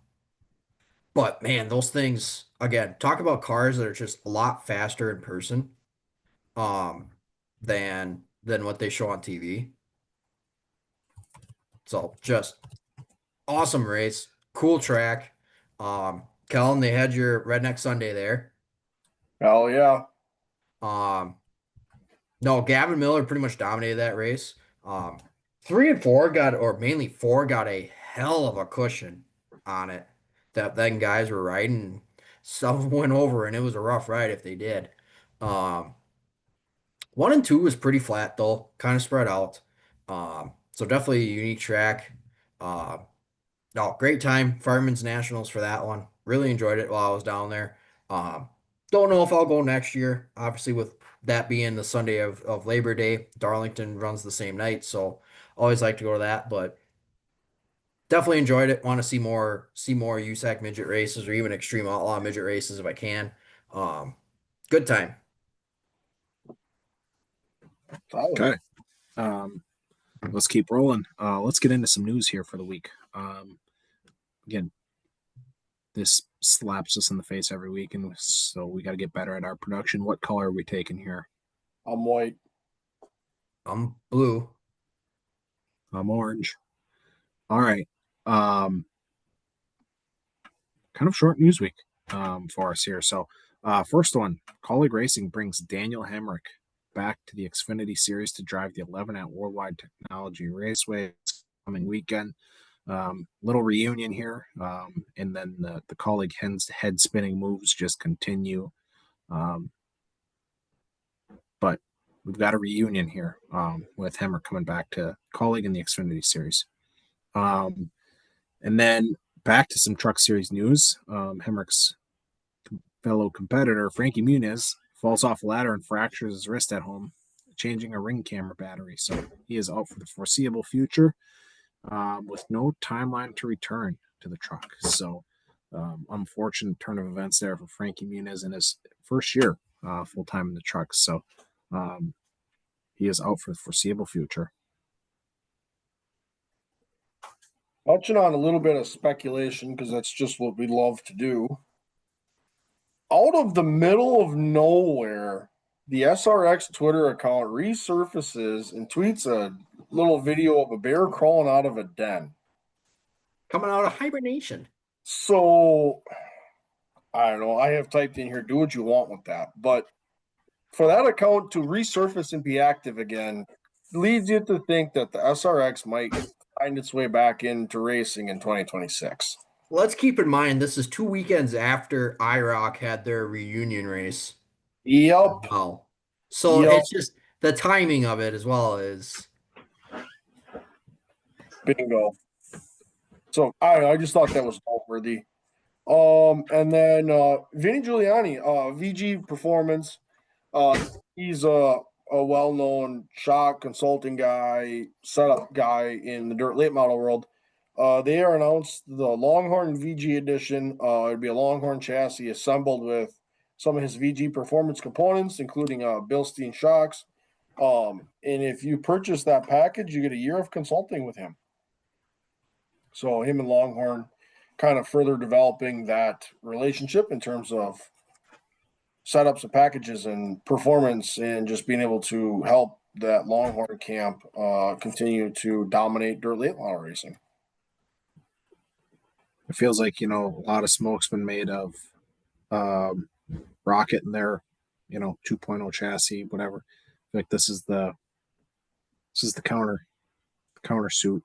man, those things again, talk about cars that are just a lot faster in person than what they show on TV. So just awesome race, cool track. Kellen, they had your Redneck Sunday there. Hell yeah. No, Gavin Miller pretty much dominated that race. 3 and 4 mainly 4 got a hell of a cushion on it that then guys were riding. Some went over and it was a rough ride if they did. 1 and 2 was pretty flat though, kind of spread out. So definitely a unique track. No, great time. Fireman's Nationals for that one. Really enjoyed it while I was down there. Don't know if I'll go next year. Obviously, with that being the Sunday of Labor Day, Darlington runs the same night, so always like to go to that. But definitely enjoyed it. Want to see more USAC midget races or even Extreme Outlaw midget races if I can. Good time. Solid. Okay. Let's keep rolling. Let's get into some news here for the week. Again, this slaps us in the face every week, and so we got to get better at our production. What color are we taking here? I'm white. I'm blue. I'm orange. All right. Kind of short news week for us here. So, first one, Colleague Racing brings Daniel Hemrick back to the Xfinity Series to drive the 11 at Worldwide Technology Raceway this coming weekend. Little reunion here, and then the Colleague head spinning moves just continue. But we've got a reunion here with Hemrick coming back to Colleague in the Xfinity Series. And then back to some Truck Series news. Hemrick's fellow competitor, Frankie Muniz, falls off a ladder and fractures his wrist at home, changing a ring camera battery. So he is out for the foreseeable future with no timeline to return to the truck. So unfortunate turn of events there for Frankie Muniz in his first year full-time in the truck. So he is out for the foreseeable future. Touching on a little bit of speculation, because that's just what we love to do. Out of the middle of nowhere, the SRX Twitter account resurfaces and tweets a little video of a bear crawling out of a den. Coming out of hibernation. So, I don't know. I have typed in here, do what you want with that. But for that account to resurface and be active again leads you to think that the SRX might find its way back into racing in 2026. Let's keep in mind this is 2 weekends after IROC had their reunion race. Yep. Wow. So Yep. it's just the timing of it as well as Bingo. So I just thought that was noteworthy. And then Vinny Giuliani, VG Performance. He's a well-known shop consulting guy, setup guy in the dirt late model world. They are announced the Longhorn VG edition. It'd be a Longhorn chassis assembled with some of his VG Performance components, including Bilstein shocks. And if you purchase that package, you get a year of consulting with him. So him and Longhorn kind of further developing that relationship in terms of setups of packages and performance and just being able to help that Longhorn camp continue to dominate dirt late model racing. It feels like, a lot of smoke's been made of Rocket and their, 2.0 chassis, whatever. I feel like this is the counter suit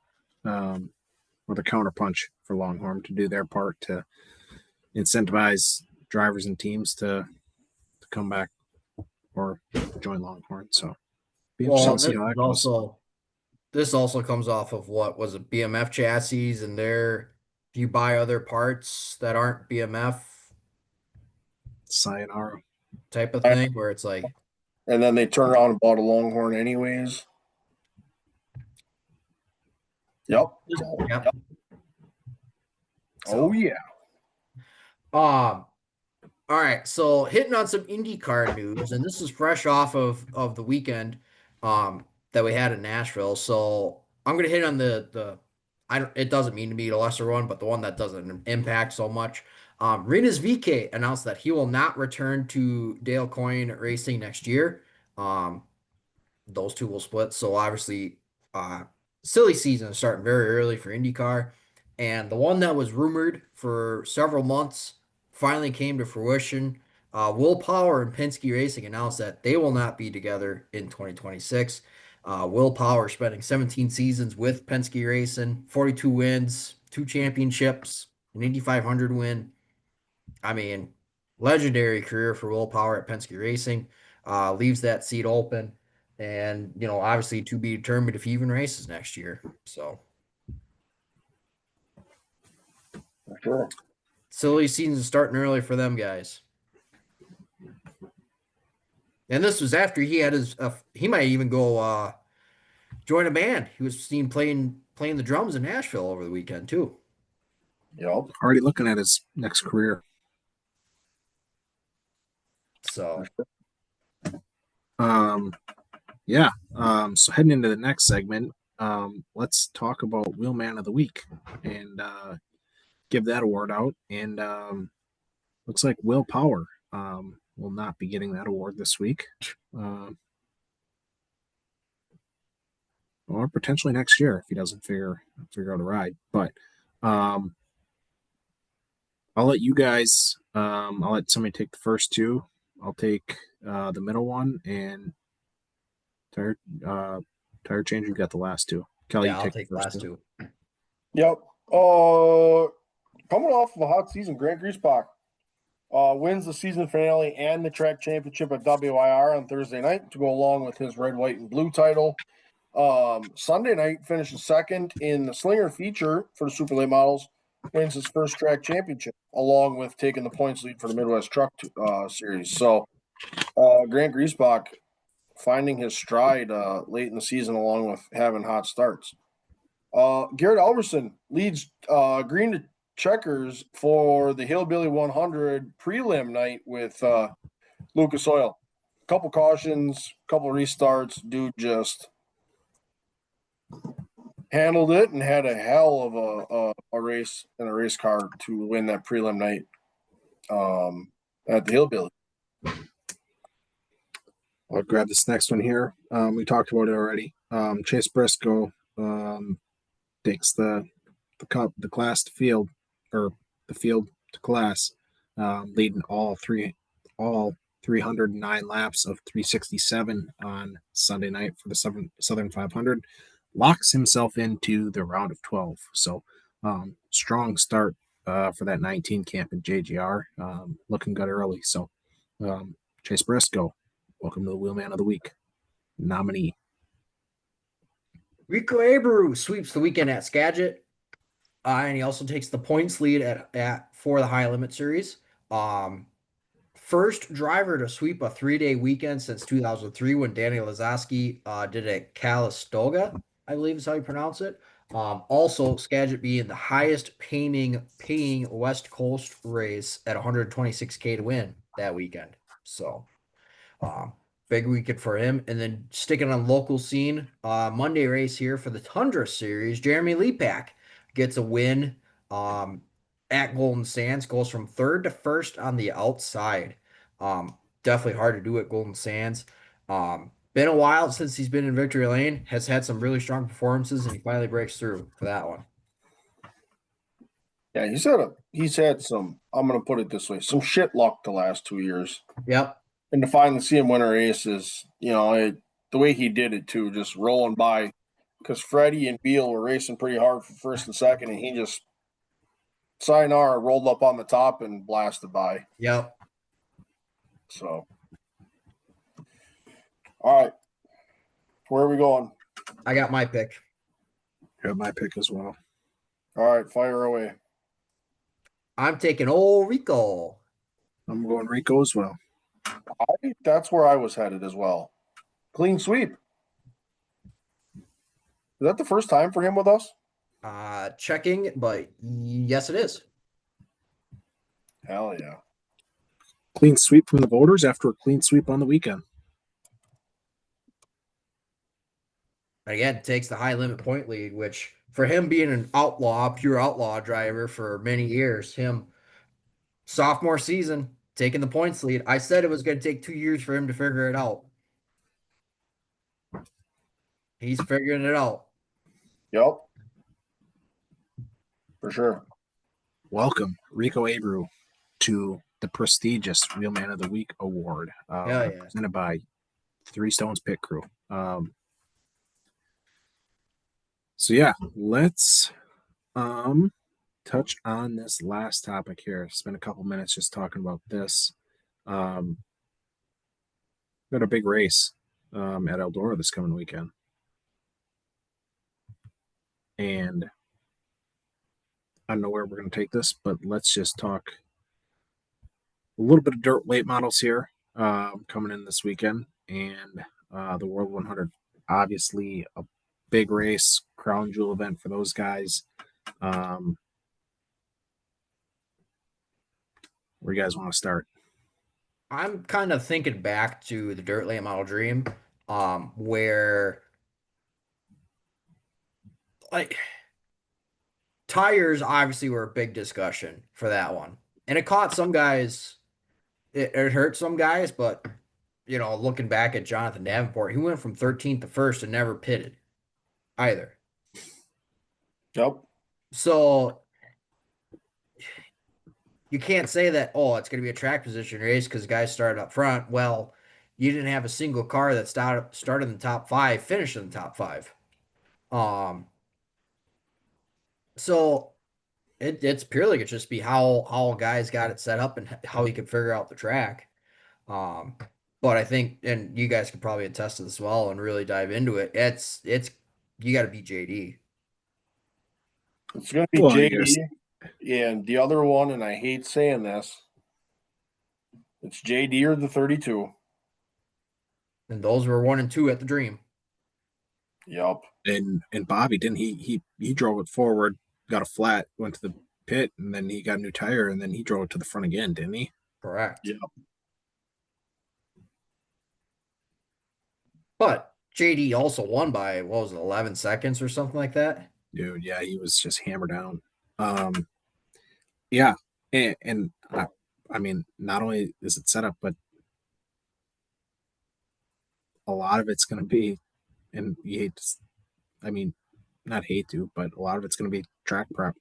or the counter punch for Longhorn to do their part to incentivize drivers and teams to come back or join Longhorn. So be interesting to see how that goes. This also comes off of what was it, BMF chassis, and if you buy other parts that aren't BMF Sayonara type of thing, where it's like, and then they turn around and bought a Longhorn anyways. Yep. yep. Oh yeah. All right, so hitting on some IndyCar news, and this is fresh off of the weekend that we had in Nashville. So I'm gonna hit on it doesn't mean to be the lesser one, but the one that doesn't impact so much. Rinus VeeKay announced that he will not return to Dale Coyne Racing next year. Those two will split. So obviously, silly season is starting very early for IndyCar. And the one that was rumored for several months finally came to fruition. Will Power and Penske Racing announced that they will not be together in 2026. Will Power spending 17 seasons with Penske Racing, 42 wins, 2 championships, an 8,500 win. I mean, legendary career for Will Power at Penske Racing. Leaves that seat open. And, obviously to be determined if he even races next year. So. Sure. Silly season's starting early for them guys. And this was after he had he might even go join a band. He was seen playing the drums in Nashville over the weekend too. Yep. Already looking at his next career. So Yeah. So heading into the next segment, let's talk about Wheelman of the Week and give that award out. And looks like Will Power will not be getting that award this week. Or potentially next year if he doesn't figure out a ride. But I'll let you guys. I'll let somebody take the first two. I'll take the middle one, and tire tire change. You got the last two. Kelly, you Yeah, I'll take take the the first last two. two. Yep. Coming off of a hot season, Grant Griesbach wins the season finale and the track championship at WIR on Thursday night to go along with his red, white, and blue title. Sunday night finishes second in the Slinger feature for the Super Late Models, wins his first track championship, along with taking the points lead for the Midwest Truck Series. So Grant Griesbach finding his stride late in the season, along with having hot starts. Garrett Alverson leads green to checkers for the Hillbilly 100 prelim night with Lucas Oil. Couple cautions, couple restarts. Dude just handled it and had a hell of a race in a race car to win that prelim night at the Hillbilly. I'll grab this next one here. We talked about it already. Chase Briscoe takes the cup, the class to field, or the field to class, leading all 309 laps of 367 on Sunday night for the Southern 500. Locks himself into the round of 12. So strong start for that 19 camp in JGR. Looking good early. So Chase Briscoe, welcome to the Wheelman of the Week nominee. Rico Abreu sweeps the weekend at Skagit. And he also takes the points lead for the high limit series. First driver to sweep a 3-day weekend since 2003 when Danny Lazoski did a Calistoga, I believe is how you pronounce it. Also, Skagit being the highest paying West Coast race at 126K to win that weekend. So, big weekend for him. And then sticking on local scene, Monday race here for the Tundra Series. Jeremy Lepak gets a win at Golden Sands, goes from third to first on the outside. Definitely hard to do at Golden Sands. Been a while since he's been in victory lane, has had some really strong performances, and he finally breaks through for that one. Yeah, he's had some. I'm going to put it this way: some shit luck the last 2 years. Yep. And to finally see him win a race is, the way he did it too, just rolling by. Because Freddie and Beal were racing pretty hard for first and second, and he just sayonara rolled up on the top and blasted by. Yep. So, all right, where are we going? I got my pick. Got my pick as well. All right, fire away. I'm taking old Rico. I'm going Rico as well. That's where I was headed as well. Clean sweep. Is that the first time for him with us? Checking, but yes, it is. Hell yeah. Clean sweep from the voters after a clean sweep on the weekend. Again, takes the high limit point lead, which for him being an outlaw, pure outlaw driver for many years, him sophomore season taking the points lead. I said it was going to take 2 years for him to figure it out. He's figuring it out. Yep. For sure. Welcome, Rico Abreu, to the prestigious Wheelman of the Week award, Yeah. presented by Three Stones Pit Crew. So yeah, let's touch on this last topic here. Spend a couple minutes just talking about this. Got a big race at Eldora this coming weekend, and I don't know where we're going to take this, but let's just talk a little bit of dirt late models here coming in this weekend, and the World 100. Obviously, a big race, crown jewel event for those guys. Where you guys want to start? I'm kind of thinking back to the Dirt Late Model Dream where like tires obviously were a big discussion for that one. And it caught some guys, it hurt some guys, but looking back at Jonathan Davenport, he went from 13th to first and never pitted either. Yep. So you can't say that, oh, it's going to be a track position race because guys started up front. Well, you didn't have a single car that started in the top five, finished in the top five. So it's purely could just be how guys got it set up and how he could figure out the track. Um, but I think, and you guys could probably attest to this as well and really dive into it. It's you got to be JD. It's going to be Well, yes. JD and the other one, and I hate saying this, it's JD or the 32. And those were 1 and 2 at the Dream. Yep. And Bobby didn't he drove it forward, got a flat, went to the pit, and then he got a new tire, and then he drove it to the front again, didn't he? Correct. Yep. But JD also won by, what was it, 11 seconds or something like that? Dude, yeah, he was just hammered down. Yeah, and I mean, not only is it set up, but a lot of it's going to be, and you hate to, I mean, not hate to, but a lot of it's going to be track prep.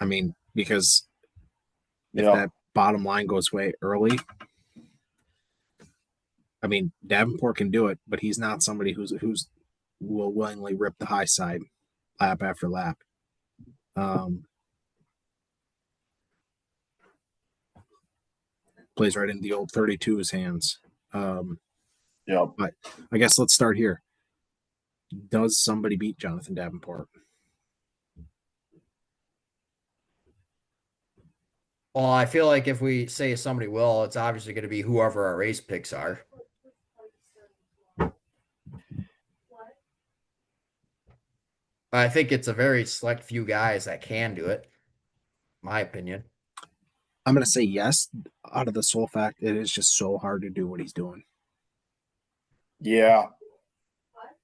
I mean, because if that bottom line goes away early, I mean, Davenport can do it, but he's not somebody who's will willingly rip the high side lap after lap. Plays right into the old 32's hands. But I guess let's start here. Does somebody beat Jonathan Davenport? Well, I feel like if we say somebody will, it's obviously going to be whoever our race picks are. I think it's a very select few guys that can do it, my opinion. I'm going to say yes, out of the sole fact it is just so hard to do what he's doing. Yeah.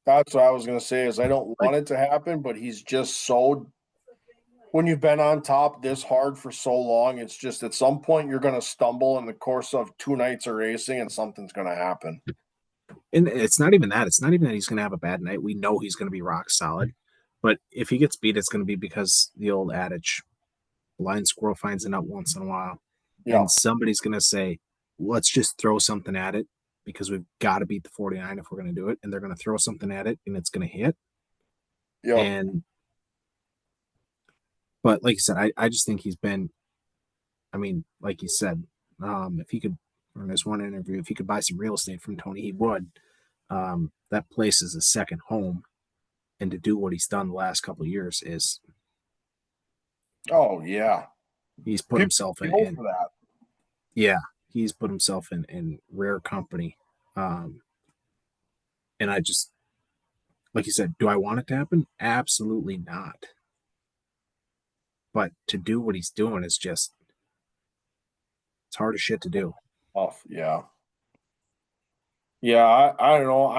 That's what I was going to say is I don't want it to happen, but he's just so – when you've been on top this hard for so long, it's just at some point you're going to stumble in the course of 2 nights of racing and something's going to happen. And it's not even that. It's not even that he's going to have a bad night. We know he's going to be rock solid. But if he gets beat, it's going to be because the old adage, blind squirrel finds a nut once in a while. Yeah. And somebody's going to say, let's just throw something at it because we've got to beat the 49 if we're going to do it. And they're going to throw something at it and it's going to hit. Yeah. But like you said, I just think he's been, I mean, like you said, if he could, or there's one interview, if he could buy some real estate from Tony, he would. That place is a second home. And to do what he's done the last couple of years is, oh yeah, he's put himself in for that. Yeah, he's put himself in rare company. And I just, like you said, do I want it to happen? Absolutely not. But to do what he's doing is just, it's hard as shit to do. Tough, yeah. Yeah, I don't know.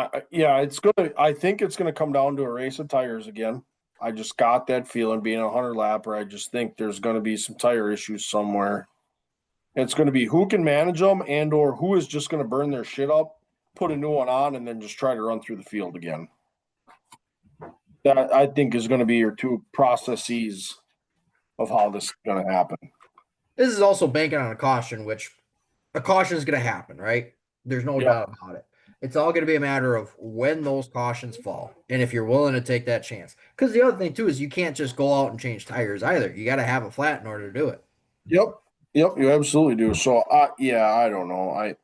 I think it's gonna come down to a race of tires again. I just got that feeling being a 100 lapper. I just think there's gonna be some tire issues somewhere. It's gonna be who can manage them and or who is just gonna burn their shit up, put a new one on, and then just try to run through the field again. That I think is gonna be your 2 processes of how this is gonna happen. This is also banking on a caution, which a caution is gonna happen, right? There's no doubt about it. It's all going to be a matter of when those cautions fall and if you're willing to take that chance. Because the other thing, too, is you can't just go out and change tires either. You got to have a flat in order to do it. Yep, you absolutely do. So, I don't know.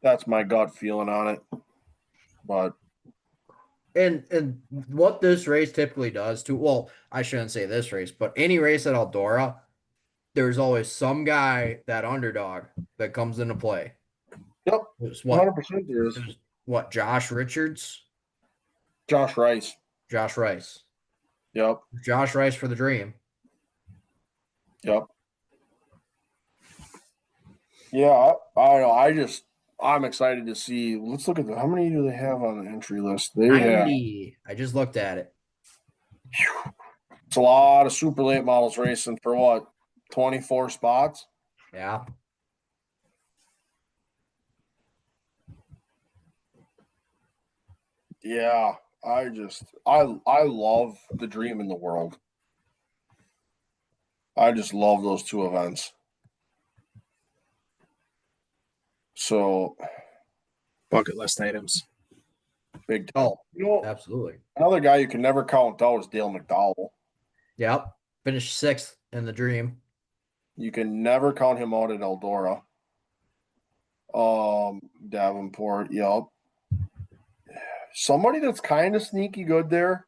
That's my gut feeling on it. But and what this race typically does, too, well, I shouldn't say this race, but any race at Eldora, there's always some guy, that underdog, that comes into play. Yep, 100% there is. What, Josh Richards? Josh Rice. Josh Rice. Yep. Josh Rice for the Dream. Yep. Yeah, I don't know. I'm excited to see. Let's look at how many do they have on the entry list? They have 90. I just looked at it. it's a lot of super late models racing for what 24 spots. Yeah. Yeah, I love the dream in the world. I just love those two events. So Bucket list items. big time. Oh, You know, absolutely. another guy you can never count out is Dale McDowell. Yep. Finished 6th in the dream. You can never count him out at Eldora. Davenport, yep. Somebody that's kind of sneaky good there.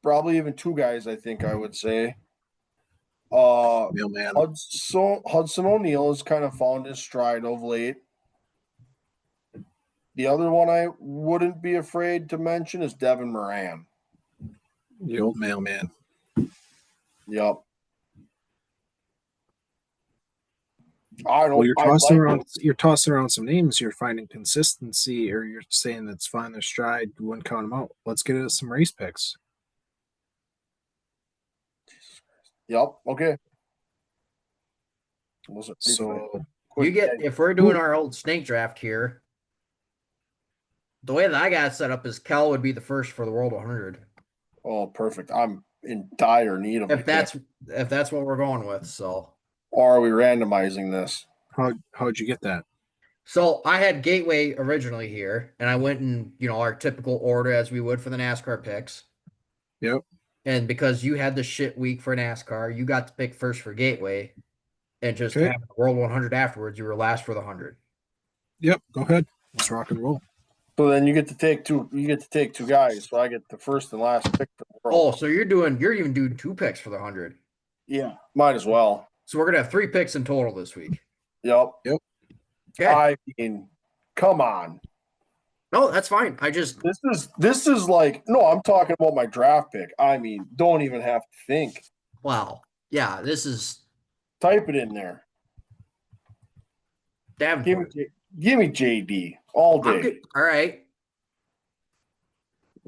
Probably even two guys, I think I would say. Mailman. Hudson O'Neill has kind of found his stride of late. The other one I wouldn't be afraid to mention is Devin Moran. The old mailman. Yep. I don't. Well, you're I tossing like around. You're tossing around some names. You're finding consistency, or you're saying that's fine their stride. You wouldn't count them out. Let's get into some race picks. Yep. Okay. Was it So You get, if we're doing our old snake draft here, the way that I got it set up is Cal would be the first for the World 100. Oh, perfect. I'm in dire need of If a that's pick. if that's what we're going with. So Or are we randomizing this? how'd you get that? I had Gateway originally here, and I went in, our typical order as we would for the NASCAR picks. Yep. And because you had the shit week for NASCAR, you got to pick first for Gateway, and just Okay. have the World 100 afterwards. You were last for the 100. Yep. Go ahead. Let's rock and roll. So then you get to take two. You get to take two guys. So I get the first and last pick for the Oh, world. so you're even doing 2 picks for the 100. Yeah, might as well. So we're gonna have 3 picks in total this week. Yep. Yep. Okay. I mean, come on. No, that's fine. This is like no. I'm talking about my draft pick. I mean, don't even have to think. Wow. Yeah, this is Type it in there. Davenport. Give me JD all I'm day. good. All right.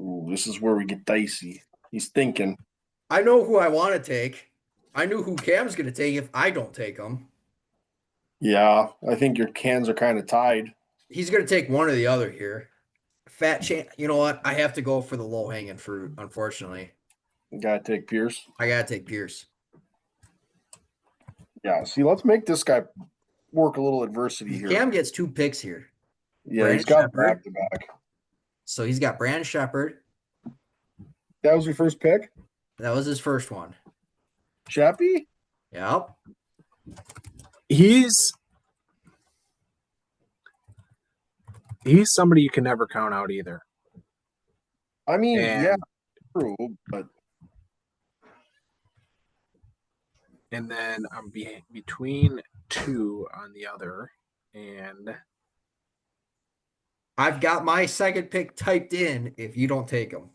Ooh, this is where we get dicey. He's thinking. I know who I want to take. I knew who Cam's going to take if I don't take him. Yeah, I think your cans are kind of tied. He's going to take one or the other here. Fat chance. You know what? I have to go for the low hanging fruit, unfortunately. You gotta take Pierce. I got to take Pierce. Yeah, see, let's make this guy work a little adversity here. Cam gets 2 picks here. Yeah, he's got back to back. So he's got Brandon Shepard. That was your first pick? That was his first one. Chappie? Yep. He's somebody you can never count out either. I mean, And- yeah, true, but And then I'm between 2 on the other, and I've got my second pick typed in if you don't take him.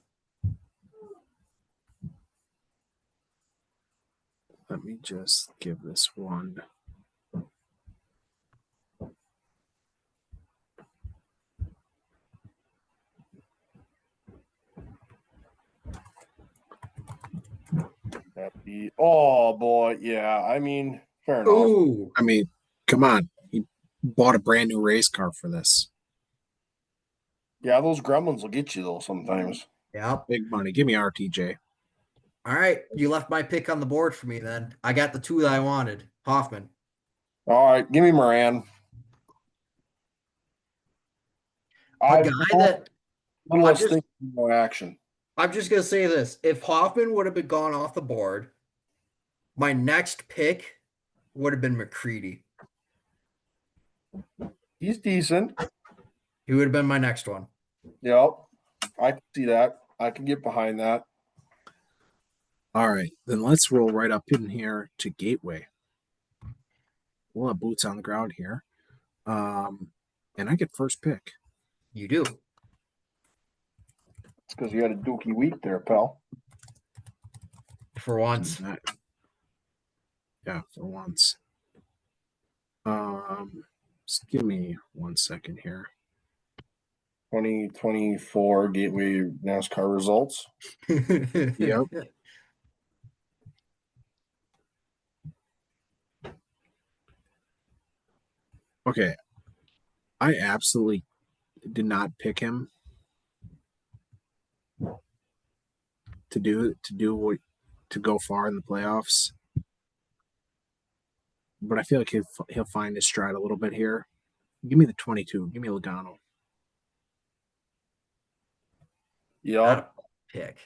let me just give this one. Chappie. Oh boy, yeah. I mean, fair enough. Ooh. I mean, come on. He bought a brand new race car for this. Yeah, those gremlins will get you though sometimes. Yep. Big money. Give me RTJ. All right. You left my pick on the board for me then. I got the 2 that I wanted. Hoffman. All right, give me Moran. A guy that little I less just- thinking, more action. I'm just gonna say this. If Hoffman would have been gone off the board, my next pick would have been McCready. He's decent. He would have been my next one. Yep. I can see that. I can get behind that. All right, then let's roll right up in here to Gateway. We'll have boots on the ground here. And I get first pick. You do. It's because you had a dookie week there, pal. For once. Yeah, for once. Just give me 1 second here. 2024 Gateway NASCAR results. Yep. Okay. I absolutely did not pick him to go far in the playoffs, but I feel like he'll find his stride a little bit here. Give me the 22. Give me Logano. Yep. Not a pick.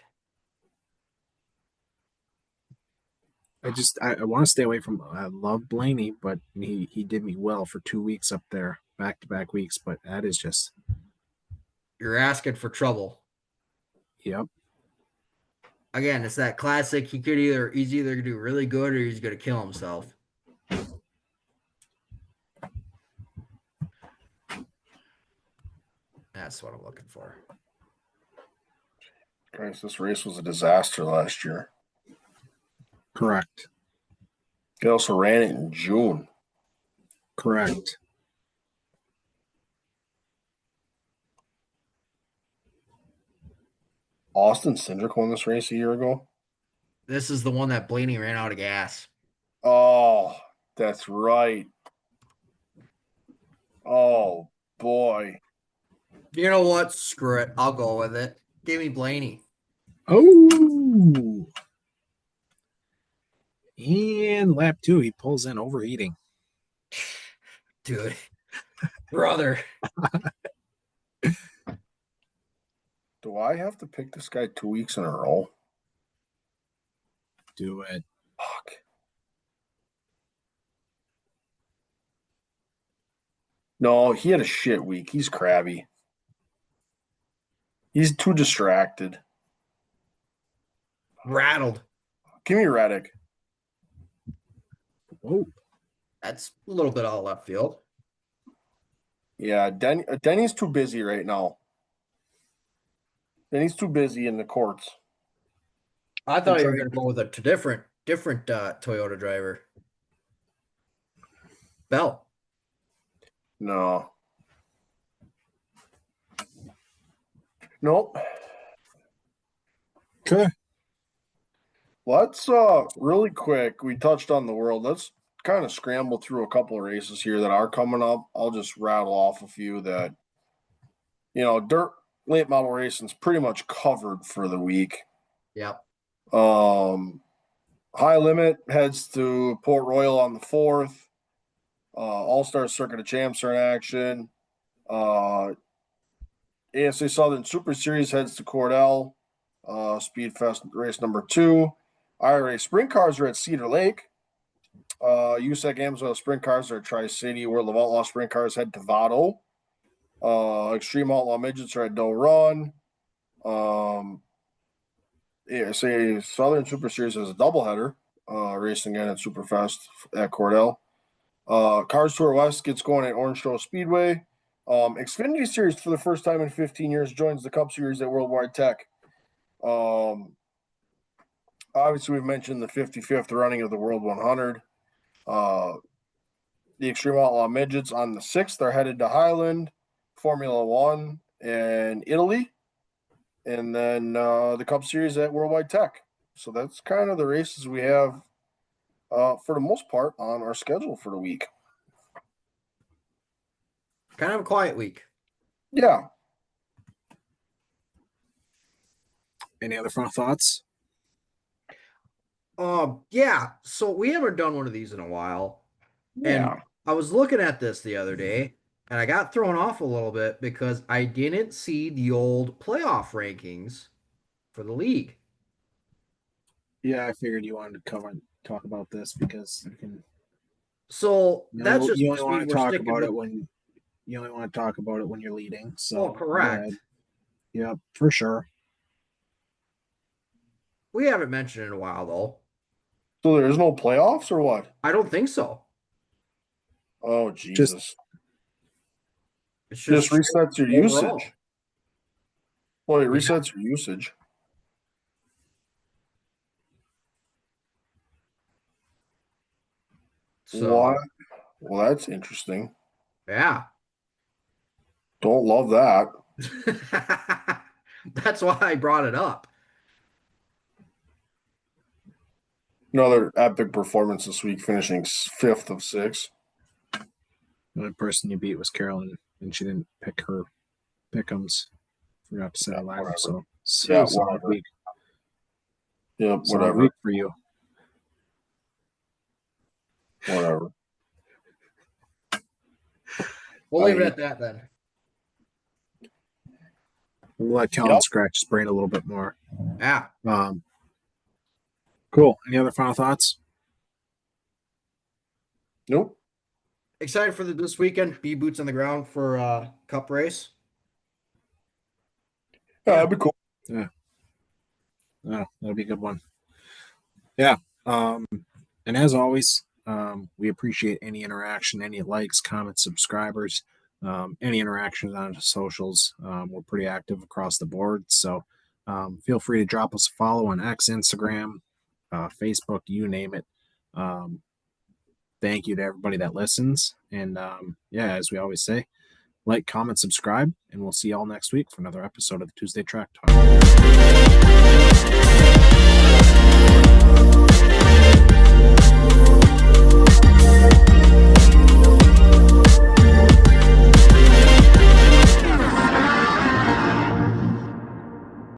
I want to stay away from. I love Blaney, but he did me well for 2 weeks up there, back-to-back weeks. But that is just. You're asking for trouble. Yep. Again, it's that classic. He's either gonna do really good or he's gonna kill himself. That's what I'm looking for. Guys, this race was a disaster last year. Correct. They also ran it in June. Correct. Austin Cindric won this race a year ago. This is the one that Blaney ran out of gas. Oh, that's right. Oh, boy. You know what? Screw it. I'll go with it. Give me Blaney. Oh. And lap 2, he pulls in overheating. Dude. Brother. Do I have to pick this guy 2 weeks in a row? Do it. Fuck. No, he had a shit week. He's crabby. He's too distracted. Rattled. Give me Reddick. Whoa. That's a little bit out of left field. Yeah, Denny's too busy right now. Denny's too busy in the courts. I thought you were going to go with a different Toyota driver. Bell. No. Nope. Okay. Let's really quick. We touched on the world. Let's kind of scramble through a couple of races here that are coming up. I'll just rattle off a few that, dirt late model racing's pretty much covered for the week. Yep. High Limit heads to Port Royal on the 4th. All-Star Circuit of Champs are in action. ASA Southern Super Series heads to Cordell. Speedfest race number 2. IRA Sprint Cars are at Cedar Lake. USAC Amsoil Sprint Cars are at Tri-City. World of Outlaw Sprint Cars head to Vado. Extreme Outlaw Midgets are at Doe Run. ASA Southern Super Series has a doubleheader racing again at Superfest at Cordell. Cars Tour West gets going at Orange Show Speedway. Xfinity Series for the first time in 15 years joins the Cup Series at Worldwide Tech. Obviously, we've mentioned the 55th running of the World 100. The Extreme Outlaw Midgets on the 6th are headed to Highland, Formula One, and Italy. And then the Cup Series at Worldwide Tech. So that's kind of the races we have for the most part on our schedule for the week. Kind of a quiet week. Yeah. Any other final thoughts? Yeah. So we haven't done one of these in a while. Yeah. And I was looking at this the other day and I got thrown off a little bit because I didn't see the old playoff rankings for the league. Yeah, I figured you wanted to talk about this because you can. So that's just you only want to we're talk sticking about with- it when you only want to talk about it when you're leading. So Oh, correct. Yeah, for sure. We haven't mentioned it in a while though. So there's no playoffs or what? I don't think so. Oh, Jesus. It's Just resets your overall. usage. Well, it resets your usage. So What? Well, that's interesting. Yeah. Don't love that. That's why I brought it up. Another epic performance this week, finishing 5th of 6. The only person you beat was Carolyn, and she didn't pick her pick'ems. Forgot to say Yeah, live. whatever. So Yeah, solid whatever. week. Yep, Solid whatever. week for you. Whatever. We'll leave it at that then. We'll let Kellen Yep. scratch his brain a little bit more. Yeah. Cool. Any other final thoughts? Nope. Excited for this weekend. Be boots on the ground for cup race. Yeah, that'd be cool. Yeah, that'll be a good one. Yeah. And as always, we appreciate any interaction, any likes, comments, subscribers, any interactions on the socials. We're pretty active across the board. So feel free to drop us a follow on X, Instagram, Facebook, you name it. Thank you to everybody that listens. And yeah, as we always say, like, comment, subscribe, and we'll see y'all next week for another episode of the Tuesday Track Talk.